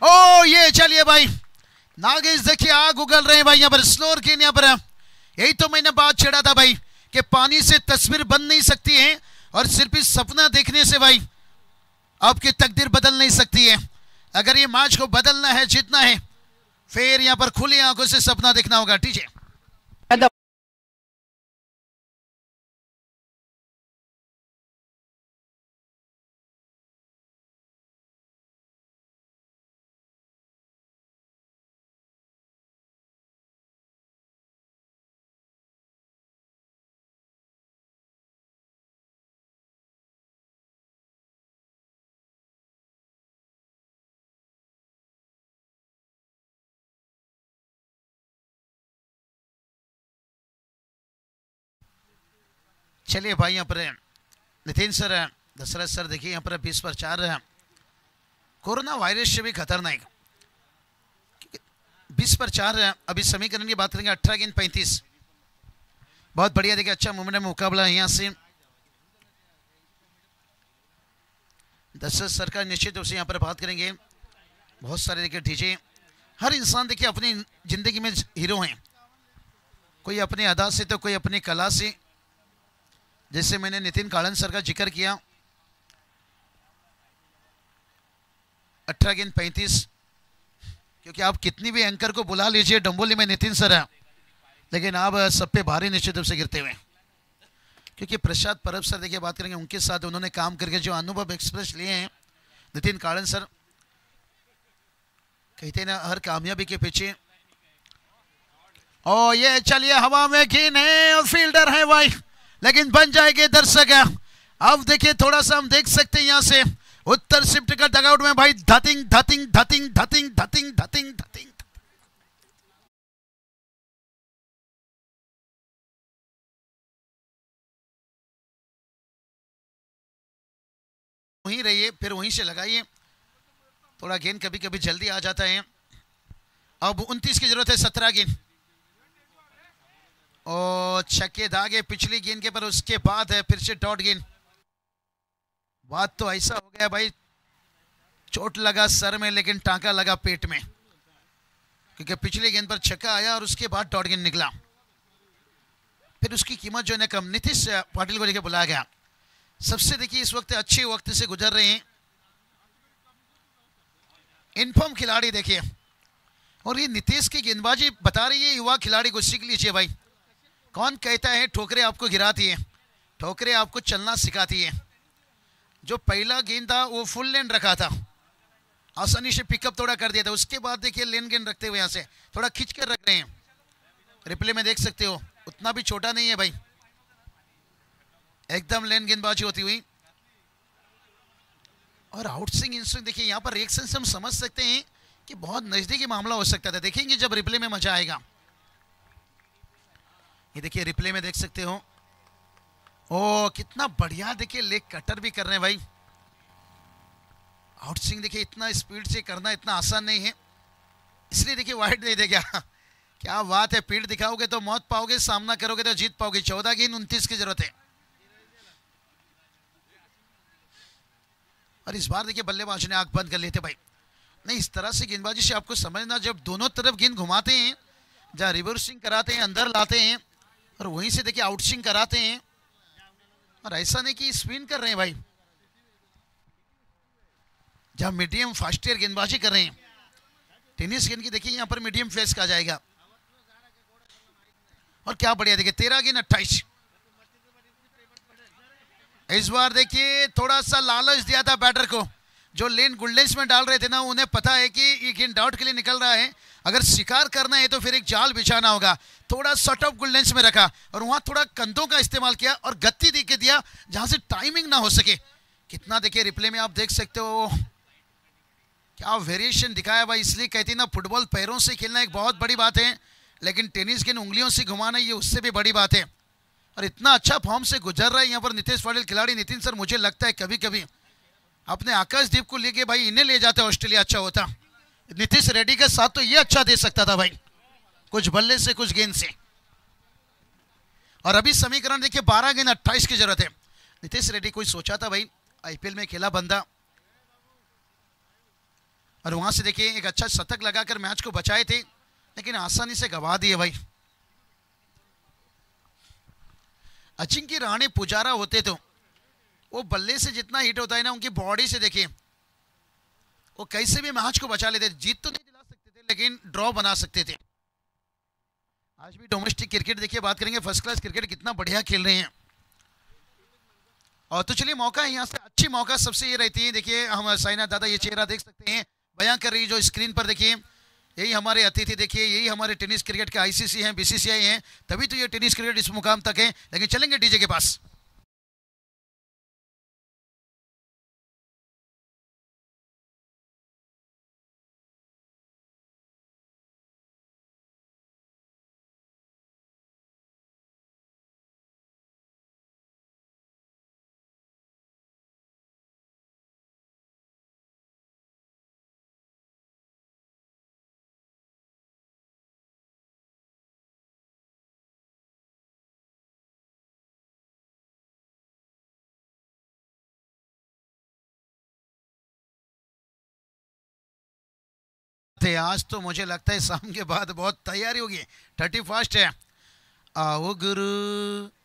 ओ ये चलिए भाई नागेश देखिए आग उगल रहे हैं भाई यहाँ पर, स्लोर के यहाँ पर, यही तो मैंने बात छेड़ा था भाई कि पानी से तस्वीर बन नहीं सकती है और सिर्फ इस सपना देखने से भाई आपकी तकदीर बदल नहीं सकती है, अगर ये मैच को बदलना है जीतना है फिर यहाँ पर खुली आंखों से सपना देखना होगा। ठीक है। चलिए भाई यहाँ पर नितिन सर, दशरथ सर, देखिए यहाँ पर 20 पर 4 कोरोना वायरस से भी खतरनाक 20 पर 4 अभी समीकरण की बात करेंगे 18 गेंद 35। बहुत बढ़िया, देखिए अच्छा मोमेंट में मुकाबला है यहाँ से। दशरथ सर का निश्चित रूप से यहाँ पर बात करेंगे। बहुत सारे देखिए डीजे, हर इंसान देखिए अपनी जिंदगी में हीरो हैं, कोई अपनी अदा से तो कोई अपनी कला से। जैसे मैंने नितिन कालन सर का जिक्र किया, 18 गेंद 35, क्योंकि आप कितनी भी एंकर को बुला लीजिए, डंबोली में नितिन सर है, लेकिन आप सब पे भारी निश्चित रूप से गिरते हुए। क्योंकि प्रसाद परब सर देखिए बात करेंगे, उनके साथ उन्होंने काम करके जो अनुभव एक्सप्रेस लिए हैं नितिन कालन सर, कहते हैं ना हर कामयाबी के पीछे। और ये चलिए हवा में गेंद है और फील्डर है भाई, लेकिन बन जाएंगे दर्शक। अब देखिए थोड़ा सा हम देख सकते हैं यहाँ से उत्तर शिफ्ट का डगआउट में भाई धतिंग धतिंग धतिंग धतिंग धतिंग धतिंग धतिंग वहीं रहिए, फिर वहीं से लगाइए। थोड़ा गेंद कभी कभी जल्दी आ जाता है। अब 29 की जरूरत है, 17 गेंद और छक्के दागे पिछली गेंद के पर, उसके बाद है फिर से डॉट गेंद। बात तो ऐसा हो गया भाई, चोट लगा सर में लेकिन टांका लगा पेट में, क्योंकि पिछली गेंद पर छक्का आया और उसके बाद डॉट गेंद निकला। फिर उसकी कीमत जो है ना कम। नीतीश पाटिल को लेकर बुलाया गया। सबसे देखिए इस वक्त अच्छे वक्त से गुजर रहे हैं इनफॉर्म खिलाड़ी देखिए, और ये नीतीश की गेंदबाजी बता रही है युवा खिलाड़ी को, सीख लीजिए भाई। कौन कहता है ठोकरें आपको गिराती है, ठोकरें आपको चलना सिखाती है। जो पहला गेंद था वो फुल लेन रखा था, आसानी से पिकअप थोड़ा कर दिया था, उसके बाद देखिए लेन गेंद रखते हुए यहाँ से थोड़ा खींच कर रख रहे हैं। रिप्ले में देख सकते हो, उतना भी छोटा नहीं है भाई, एकदम लेन गेंदबाजी होती हुई। और आउट स्विंग इन स्विंग देखिए यहाँ पर रिएक्शन से हम समझ सकते हैं कि बहुत नजदीकी मामला हो सकता था। देखेंगे जब रिप्ले में मजा आएगा। ये देखिए रिप्ले में देख सकते हो, ओ कितना बढ़िया देखिए लेग कटर भी कर रहे हैं भाई। आउट स्विंग देखिए इतना स्पीड से करना इतना आसान नहीं है, इसलिए देखिए वाइड दे देगा। क्या बात है, पीठ दिखाओगे तो मौत पाओगे, सामना करोगे तो जीत पाओगे। 14 गेंद 29 की जरूरत है। और इस बार देखिए बल्लेबाज ने आंख बंद कर लेते भाई। नहीं, इस तरह से गेंदबाजी से आपको समझना, जब दोनों तरफ गेंद घुमाते हैं, जहाँ रिवर्सिंग कराते हैं, अंदर लाते हैं, और वहीं से देखिए आउट स्विंग कराते हैं, और ऐसा नहीं कि स्पिन कर रहे हैं भाई, जहाँ मीडियम फास्टियर गेंदबाजी कर रहे हैं। टेनिस गेंद की देखिए यहाँ पर मीडियम फेस का जाएगा। और क्या बढ़िया देखिए 13 गेंद 28। इस बार देखिए थोड़ा सा लालच दिया था बैटर को, जो लेन गुल्डेंस में डाल रहे थे ना, उन्हें पता है कि ये गेंद डाउट के लिए निकल रहा है, अगर शिकार करना है तो फिर एक जाल बिछाना होगा। थोड़ा शॉर्ट ऑफ गुल्डेंस में रखा और वहां थोड़ा कंधों का इस्तेमाल किया और गति दे के दिया जहां से टाइमिंग ना हो सके। कितना देखिए रिप्ले में आप देख सकते हो, क्या वेरिएशन दिखाया भाई। इसलिए कहती ना फुटबॉल पैरों से खेलना एक बहुत बड़ी बात है, लेकिन टेनिस गेंद उंगलियों से घुमाना ये उससे भी बड़ी बात है। और इतना अच्छा फॉर्म से गुजर रहा है यहाँ पर नीतीश पाटिल खिलाड़ी। नितिन सर मुझे लगता है कभी कभी अपने आकाशदीप को लेके भाई इन्हें ले जाते ऑस्ट्रेलिया अच्छा होता। नीतीश रेड्डी के साथ तो ये अच्छा दे सकता था भाई, कुछ बल्ले से कुछ गेंद से। और अभी समीकरण देखिए 12 गेंद 28 की जरूरत है। नीतीश रेड्डी कोई सोचा था भाई, आईपीएल में खेला बंदा, और वहां से देखिए एक अच्छा शतक लगाकर मैच को बचाए थे, लेकिन आसानी से गवा दिए भाई। अजिंक्य रहाणे पुजारा होते तो वो बल्ले से जितना हिट होता है ना, उनकी बॉडी से देखिए वो कैसे भी मैच को बचा लेते। जीत तो नहीं दिला सकते थे, लेकिन ड्रॉ बना सकते थे। आज भी डोमेस्टिक क्रिकेट देखिए बात करेंगे, फर्स्ट क्लास क्रिकेट कितना बढ़िया खेल रहे हैं। और तो चलिए मौका है यहाँ से, अच्छी मौका सबसे ये रहती है। देखिए हम साइना दादा ये चेहरा देख सकते हैं बयां कर रही जो स्क्रीन पर, देखिए यही हमारे अतिथि, देखिए यही हमारे टेनिस क्रिकेट के आईसीसी हैं, बीसीसीआई हैं, तभी तो ये टेनिस क्रिकेट इस मुकाम तक है। लेकिन चलेंगे डीजे के पास। थे आज तो मुझे लगता है शाम के बाद बहुत तैयारी होगी। 31 है। आओ गुरु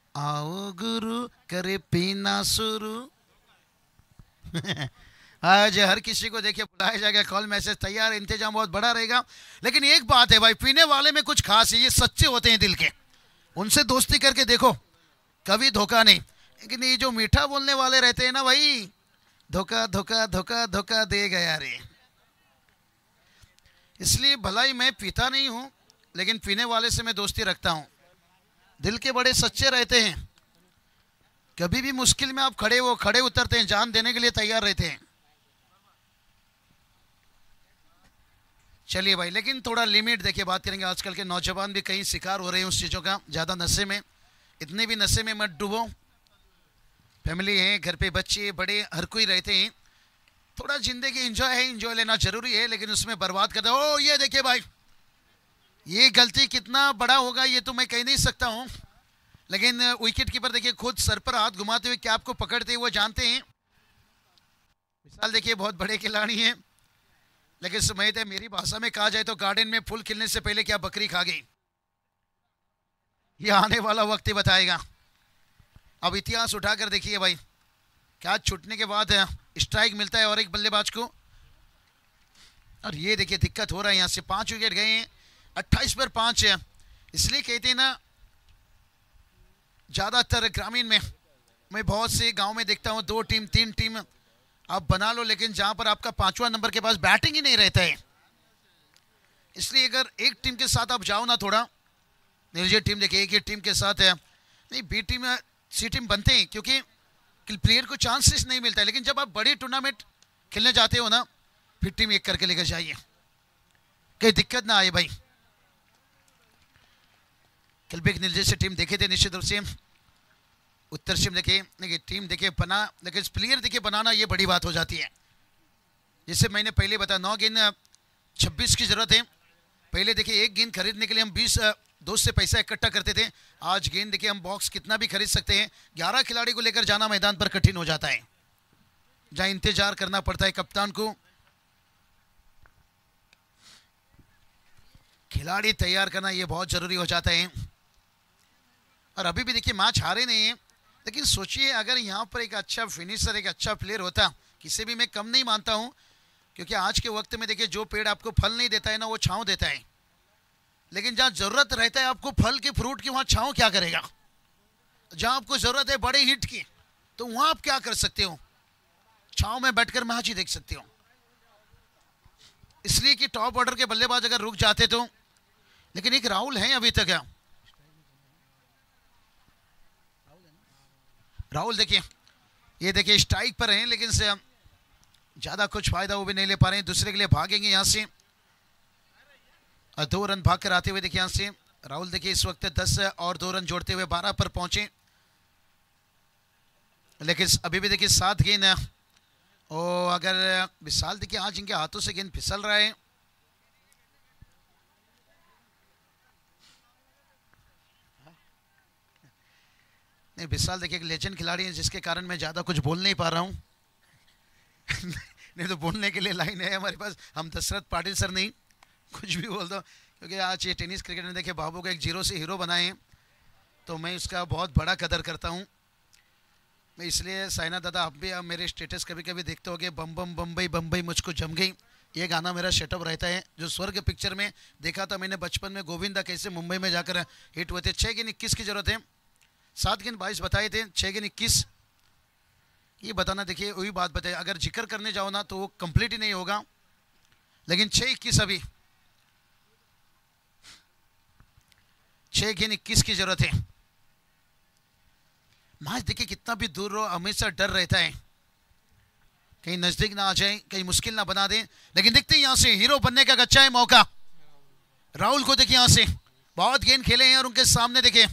करे पीना शुरू। आज हर किसी को देखिए बुलाया जाएगा, कॉल मैसेज तैयार, इंतजाम बहुत बड़ा रहेगा। लेकिन एक बात है भाई, पीने वाले में कुछ खास है, ये सच्चे होते हैं दिल के, उनसे दोस्ती करके देखो कभी धोखा नहीं। लेकिन ये जो मीठा बोलने वाले रहते हैं ना भाई, धोखा धोखा धोखा धोखा दे गया रे। इसलिए भलाई मैं पीता नहीं हूं, लेकिन पीने वाले से मैं दोस्ती रखता हूं। दिल के बड़े सच्चे रहते हैं, कभी भी मुश्किल में आप खड़े उतरते हैं, जान देने के लिए तैयार रहते हैं। चलिए भाई, लेकिन थोड़ा लिमिट देखिए बात करेंगे। आजकल के नौजवान भी कहीं शिकार हो रहे हैं उस चीज़ों का, ज़्यादा नशे में, इतने भी नशे में मत डूबो। फैमिली है, घर पे बच्चे बड़े हर कोई रहते हैं, थोड़ा जिंदगी एंजॉय है, एंजॉय लेना जरूरी है, लेकिन उसमें बर्बाद करते हो। ये देखिए भाई, ये गलती कितना बड़ा होगा ये तो मैं कह नहीं सकता हूँ, लेकिन विकेट कीपर देखिए खुद सर पर हाथ घुमाते हुए कैप को पकड़ते हुए जानते हैं। मिसाल देखिए बहुत बड़े खिलाड़ी हैं, लेकिन सुमेध है, मेरी भाषा में कहा जाए तो गार्डन में फूल खिलने से पहले क्या बकरी खा गई, ये आने वाला वक्त ही बताएगा। अब इतिहास उठाकर देखिए भाई, कैच छूटने के बाद स्ट्राइक मिलता है और एक बल्लेबाज को, और ये देखिए दिक्कत हो रहा है, यहाँ से 5 विकेट गए हैं, 28 पर 5 है। इसलिए कहते हैं ना, ज़्यादातर ग्रामीण में मैं बहुत से गांव में देखता हूँ 2 टीम 3 टीम आप बना लो, लेकिन जहां पर आपका 5वां नंबर के पास बैटिंग ही नहीं रहता है। इसलिए अगर एक टीम के साथ आप जाओ ना, थोड़ा निर्जय टीम देखिए एक ही टीम के साथ है, नहीं बी टीम सी टीम बनते हैं, क्योंकि प्लेयर को चांसेस नहीं मिलता है। लेकिन जब आप बड़ी टूर्नामेंट खेलने जाते हो ना, फिर टीम एक करके लेकर जाइए, कहीं दिक्कत ना आए भाई। कल भी एक निर्जय से टीम देखे थे, निश्चित रूप से उत्तर से देखिए टीम देखिए बना, लेकिन प्लेयर देखिए बनाना ये बड़ी बात हो जाती है। जैसे मैंने पहले बताया 9 गेंद 26 की जरूरत है। पहले देखिए एक गेंद खरीदने के लिए हम 20 दोस्त से पैसा इकट्ठा करते थे, आज गेंद देखिए हम बॉक्स कितना भी खरीद सकते हैं। 11 खिलाड़ी को लेकर जाना मैदान पर कठिन हो जाता है, जहां इंतजार करना पड़ता है कप्तान को। खिलाड़ी तैयार करना ये बहुत जरूरी हो जाता है। और अभी भी देखिए मैच हारे नहीं है, लेकिन सोचिए अगर यहाँ पर एक अच्छा फिनिशर, एक अच्छा प्लेयर होता, किसे भी मैं कम नहीं मानता हूँ, क्योंकि आज के वक्त में देखिए जो पेड़ आपको फल नहीं देता है ना, वो छांव देता है। लेकिन जहाँ जरूरत रहता है आपको फल के, फ्रूट की, वहाँ छांव क्या करेगा। जहाँ आपको जरूरत है बड़े हिट की, तो वहाँ आप क्या कर सकते हो, छांव में बैठकर मैच ही देख सकते हो। इसलिए कि टॉप ऑर्डर के बल्लेबाज अगर रुक जाते तो, लेकिन एक राहुल है अभी तक। राहुल देखिए ये देखिए स्ट्राइक पर हैं, लेकिन से ज्यादा कुछ फायदा वो भी नहीं ले पा रहे हैं। दूसरे के लिए भागेंगे यहाँ से, 2 रन भाग कर आते हुए देखिए यहाँ से राहुल देखिए इस वक्त 10 और 2 रन जोड़ते हुए 12 पर पहुंचे। लेकिन अभी भी देखिए 7 गेंद, और अगर विशाल देखिए आज इनके हाथों से गेंद फिसल रहा है। नहीं, विशाल देखिए एक लेजेंड खिलाड़ी है, जिसके कारण मैं ज़्यादा कुछ बोल नहीं पा रहा हूँ। नहीं तो बोलने के लिए लाइन है हमारे पास, हम दशरथ पाटिल सर नहीं कुछ भी बोल दो, क्योंकि आज ये टेनिस क्रिकेट ने देखिए बाबू को एक 0 से हीरो बनाए हैं, तो मैं उसका बहुत बड़ा कदर करता हूँ। मैं इसलिए साइना दादा, आप भी मेरे स्टेटस कभी कभी देखते होगे, बम बम बम्बई बम्बई मुझको जम गई, ये गाना मेरा सेटअप रहता है, जो स्वर्ग पिक्चर में देखा था मैंने बचपन में, गोविंदा कैसे मुंबई में जाकर हिट हुए थे। 6 गेंद 21 की जरूरत है, 7 गेंद 22 बताए थे, 6 गेंद 21 ये बताना देखिए वही बात बताइए, अगर जिक्र करने जाओ ना तो वो कंप्लीट ही नहीं होगा। लेकिन 6-21 अभी 6 गेंद 21 की जरूरत है। मैच देखिए कितना भी दूर रहो, हमेशा डर रहता है कहीं नजदीक ना आ जाए, कहीं मुश्किल ना बना दें। लेकिन देखते हैं यहाँ से हीरो बनने का अच्छा है मौका। राहुल को देखिए यहाँ से बहुत गेंद खेले हैं, और उनके सामने देखिए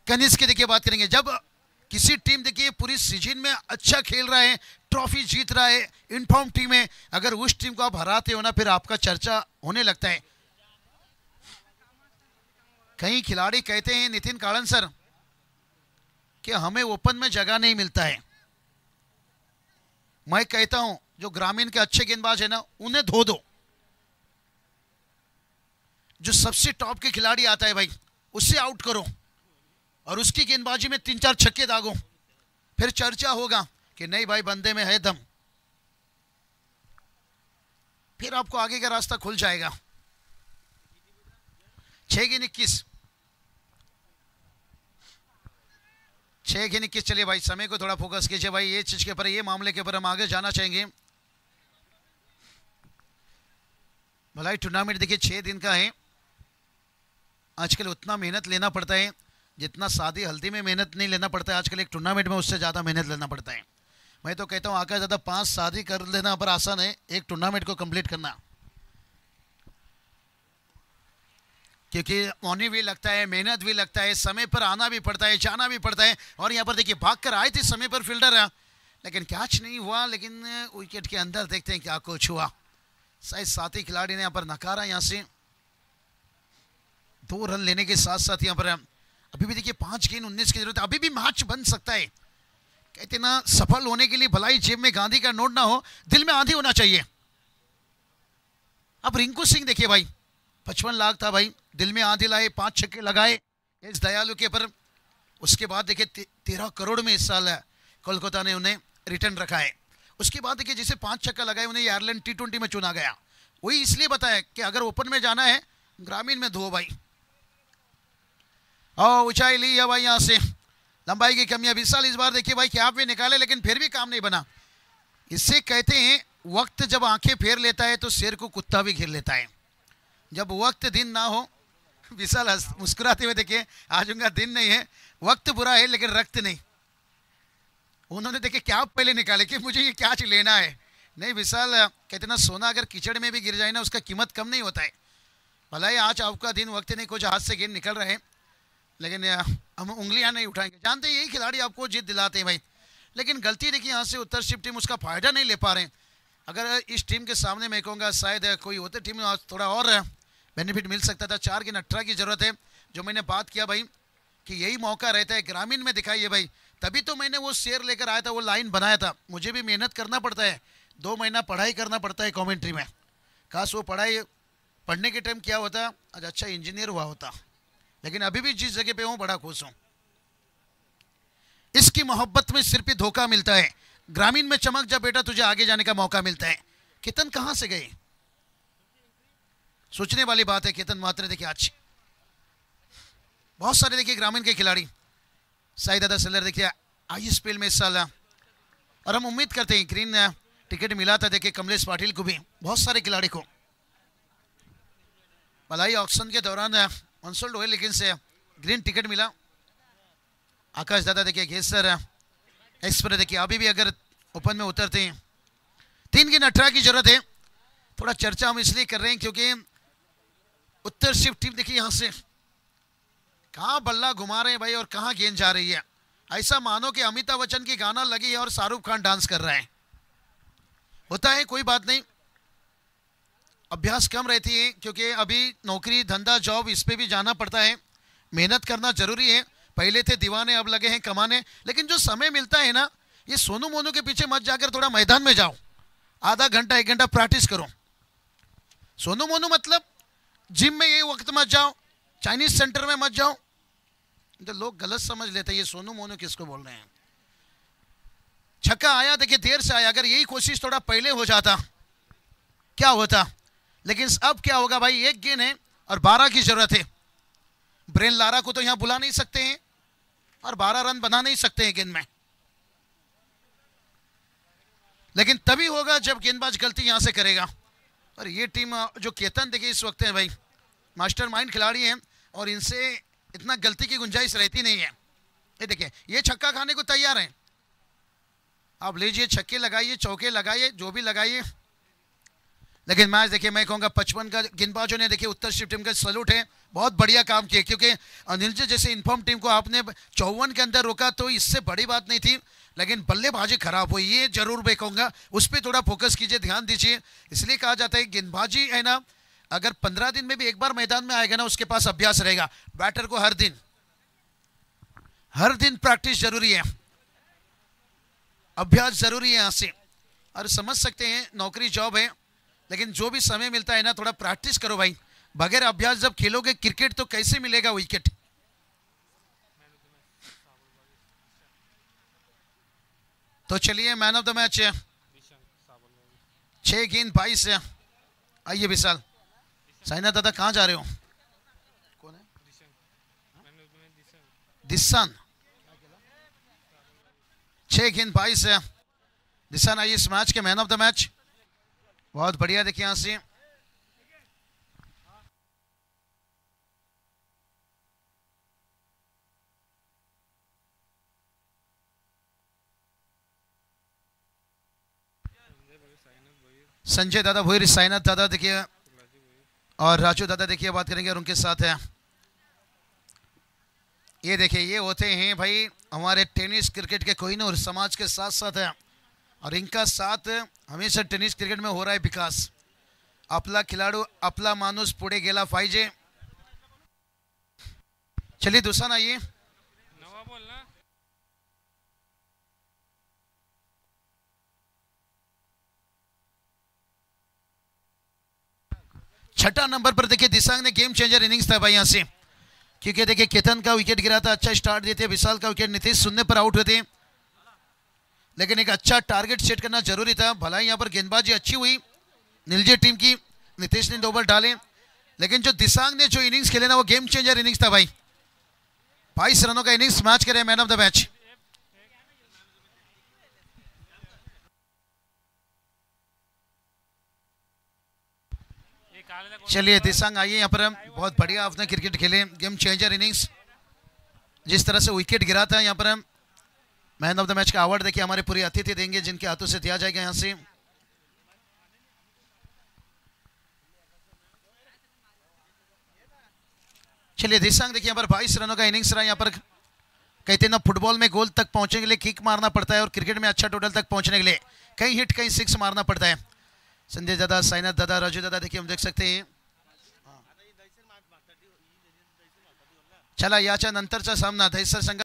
कनिष्क की देखिए बात करेंगे। जब किसी टीम देखिए पूरी सीजन में अच्छा खेल रहा है, ट्रॉफी जीत रहा है, इनफॉर्म टीम है, अगर उस टीम को आप हराते हो ना, फिर आपका चर्चा होने लगता है। कई खिलाड़ी कहते हैं नितिन कालन सर कि हमें ओपन में जगह नहीं मिलता है। मैं कहता हूं जो ग्रामीण के अच्छे गेंदबाज है ना, उन्हें धो दो, जो सबसे टॉप के खिलाड़ी आता है भाई उससे आउट करो और उसकी गेंदबाजी में 3-4 छक्के दागो, फिर चर्चा होगा कि नहीं भाई बंदे में है दम, फिर आपको आगे का रास्ता खुल जाएगा। 6 गेंद 21, 6 गेंद 21। चलिए भाई समय को थोड़ा फोकस कीजिए भाई, ये चीज के ऊपर, ये मामले के ऊपर हम आगे जाना चाहेंगे। भलाई टूर्नामेंट देखिए 6 दिन का है, आजकल उतना मेहनत लेना पड़ता है जितना शादी हल्दी में मेहनत नहीं लेना पड़ता है, आजकल एक टूर्नामेंट में उससे ज़्यादा मेहनत लेना पड़ता है। मैं तो कहता हूँ आका ज़्यादा 5 शादी कर लेना पर आसान है एक टूर्नामेंट को कंप्लीट करना, क्योंकि मौनी भी लगता है, मेहनत भी लगता है, समय पर आना भी पड़ता है, जाना भी पड़ता है। और यहाँ पर देखिए भाग कर आए थे समय पर फील्डर, लेकिन कैच नहीं हुआ, लेकिन विकेट के अंदर देखते हैं क्या कुछ हुआ। शायद साथी खिलाड़ी ने यहाँ पर नकारा, यहाँ से 2 रन लेने के साथ साथ यहाँ पर अभी भी देखिए 5 गेंद 19 की जरूरत है, अभी भी मैच बन सकता है। कहते ना सफल होने के लिए भलाई जेब में गांधी का नोट ना हो, दिल में आंधी होना चाहिए। अब रिंकू सिंह देखिए भाई 55 लाख था भाई, दिल में आंधी लाए, 5 छक्के लगाए इस दयालु के पर। उसके बाद देखिए 13 करोड़ में इस साल कोलकाता ने उन्हें रिटर्न रखा है। उसके बाद देखिए जिसे 5 छक्का लगाए उन्हें आयरलैंड T20 में चुना गया। वही इसलिए बताया कि अगर ओपन में जाना है ग्रामीण में धो भाई। और ऊंचाई ली है भाई, यहाँ से लंबाई की कमी है। विशाल इस बार देखिए भाई कैप भी निकाले लेकिन फिर भी काम नहीं बना। इससे कहते हैं वक्त जब आंखें फेर लेता है तो शेर को कुत्ता भी घेर लेता है। जब वक्त दिन ना हो, विशाल मुस्कुराते हुए देखिए आज उनका दिन नहीं है, वक्त बुरा है लेकिन रक्त नहीं। उन्होंने देखिए क्या पहले निकाले कि मुझे ये कैच लेना है। नहीं विशाल कहते ना सोना अगर कीचड़ में भी गिर जाए ना उसका कीमत कम नहीं होता है। भला ही आज आपका दिन वक्त नहीं, कुछ हाथ से गेंद निकल रहे हैं लेकिन हम उंगलियां नहीं उठाएंगे। जानते हैं यही खिलाड़ी आपको जीत दिलाते हैं भाई, लेकिन गलती देखिए यहाँ से उत्तर शिव टीम उसका फायदा नहीं ले पा रहे हैं। अगर इस टीम के सामने मैं कहूँगा शायद कोई होते टीम में थोड़ा और बेनिफिट मिल सकता था। 4 गेंद 18 की जरूरत है। जो मैंने बात किया भाई कि यही मौका रहता है ग्रामीण में दिखाइए भाई, तभी तो मैंने वो शेयर लेकर आया था, वो लाइन बनाया था। मुझे भी मेहनत करना पड़ता है, 2 महीना पढ़ाई करना पड़ता है कमेंट्री में। खास वो पढ़ाई पढ़ने के टाइम क्या होता, आज अच्छा इंजीनियर हुआ होता। लेकिन अभी भी जिस जगह पे हूँ बड़ा खुश हूँ। इसकी मोहब्बत में सिर पे धोखा मिलता है, ग्रामीण में चमक जा बेटा तुझे आगे जाने का मौका मिलता है। केतन कहाँ से गए, सोचने वाली बात है। केतन मात्र देखिए आज बहुत सारे देखिए ग्रामीण के खिलाड़ी, साई दादा सेलर देखिए ISPL में इस साल, और हम उम्मीद करते हैं ग्रीन टिकट मिला था देखिए कमलेश पाटिल को भी, बहुत सारे खिलाड़ी को। भलाई ऑक्शन के दौरान अनसोल्ड हुए लेकिन से ग्रीन टिकट मिला। आकाश दादा देखिए घेसर इस पर देखिए अभी भी अगर ओपन में उतरते हैं 3 गेंद 18 की जरूरत है। थोड़ा चर्चा हम इसलिए कर रहे हैं क्योंकि उत्तर शिव टीम देखिए यहाँ से कहाँ बल्ला घुमा रहे हैं भाई और कहाँ गेंद जा रही है। ऐसा मानो कि अमिताभ बच्चन की गाना लगी है और शाहरुख खान डांस कर रहे हैं। होता है कोई बात नहीं, अभ्यास कम रहती है क्योंकि अभी नौकरी धंधा जॉब इस पे भी जाना पड़ता है, मेहनत करना जरूरी है। पहले थे दीवाने अब लगे हैं कमाने। लेकिन जो समय मिलता है ना, ये सोनू मोनू के पीछे मत जाकर थोड़ा मैदान में जाओ, आधा घंटा 1 घंटा प्रैक्टिस करो। सोनू मोनू मतलब जिम में ये वक्त मत जाओ, चाइनीज सेंटर में मत जाओ, तो लोग गलत समझ लेते हैं ये सोनू मोनू किसको बोल रहे हैं। छक्का आया देखिए देर से आया, अगर यही कोशिश थोड़ा पहले हो जाता क्या होता। लेकिन अब क्या होगा भाई, 1 गेंद है और 12 की जरूरत है। ब्रेन लारा को तो यहां बुला नहीं सकते हैं और 12 रन बना नहीं सकते हैं गेंद में। लेकिन तभी होगा जब गेंदबाज गलती यहां से करेगा। और ये टीम जो केतन देखिए इस वक्त है भाई मास्टरमाइंड खिलाड़ी हैं और इनसे इतना गलती की गुंजाइश रहती नहीं है। ये देखिए ये छक्का खाने को तैयार है, आप लीजिए छक्के लगाइए चौके लगाइए जो भी लगाइए। लेकिन मैच देखिए मैं कहूँगा 55 का गेंदबाजों ने देखिए उत्तर शिव टीम का सैल्यूट है, बहुत बढ़िया काम किया। क्योंकि अनिल जी जैसे इन्फॉर्म टीम को आपने 54 के अंदर रोका तो इससे बड़ी बात नहीं थी, लेकिन बल्लेबाजी खराब हुई, ये जरूर मैं कहूँगा उस पर थोड़ा फोकस कीजिए, ध्यान दीजिए। इसलिए कहा जाता है गेंदबाजी है ना, अगर 15 दिन में भी एक बार मैदान में आएगा ना उसके पास अभ्यास रहेगा। बैटर को हर दिन प्रैक्टिस जरूरी है, अभ्यास जरूरी है यहाँ से। और समझ सकते हैं नौकरी जॉब है, लेकिन जो भी समय मिलता है ना थोड़ा प्रैक्टिस करो भाई। बगैर अभ्यास जब खेलोगे क्रिकेट तो कैसे मिलेगा विकेट। तो चलिए मैन ऑफ द मैच 6 गेंद 22। आइए विशाल। साइना दादा कहाँ जा रहे हो? कौन है? दिशान। 6 गेंद 22 है। दिशान आइए इस मैच के मैन ऑफ द मैच। बहुत बढ़िया। देखिए यहां से संजय दादा भोईर, साइनाथ दादा देखिए और राजू दादा देखिए बात करेंगे और उनके साथ है। ये देखिए ये होते हैं भाई हमारे टेनिस क्रिकेट के कोहिनूर, समाज के साथ साथ है और इनका साथ हमेशा टेनिस क्रिकेट में हो रहा है विकास। आपला खिलाडू आपला माणूस पुढे गेला पाहिजे। चलिए दूसरा आइए। छठा नंबर पर देखिए दिसांग ने गेम चेंजर इनिंग्स था भाई यहां से, क्योंकि देखिए केतन का विकेट गिरा था, अच्छा स्टार्ट देते, विशाल का विकेट, नीतीश 0 पर आउट होते, लेकिन एक अच्छा टारगेट सेट करना जरूरी था। भला यहां पर गेंदबाजी अच्छी हुई नीलजे टीम की, नीतीश ने 2 बॉल डाले, लेकिन जो दिसांग ने जो इनिंग्स खेले ना वो गेम चेंजर इनिंग्स था भाई। 22 रनों का इनिंग्स मैच करे मैन ऑफ द मैच। चलिए दिसांग आइए यहाँ पर। बहुत बढ़िया आपने क्रिकेट खेले, गेम चेंजर इनिंग्स। जिस तरह से विकेट गिरा था यहाँ पर मैन ऑफ द मैच का अवार्ड देखिए हमारे पूरे अतिथि देंगे, जिनके हाथों से दिया जाएगा यहाँ से। चलिए दिसांग देखिए यहाँ पर 22 रनों का इनिंग्स रहा। यहाँ पर कहते हैं ना फुटबॉल में गोल तक पहुंचने के लिए किक मारना पड़ता है और क्रिकेट में अच्छा टोटल तक पहुंचने के लिए कहीं हिट कहीं 6 मारना पड़ता है। संजय दादा, साइनाथ दादा, राजू दादा देखिए हम देख सकते हैं। चला याच्या नंतरचा सामना दहिसर संघ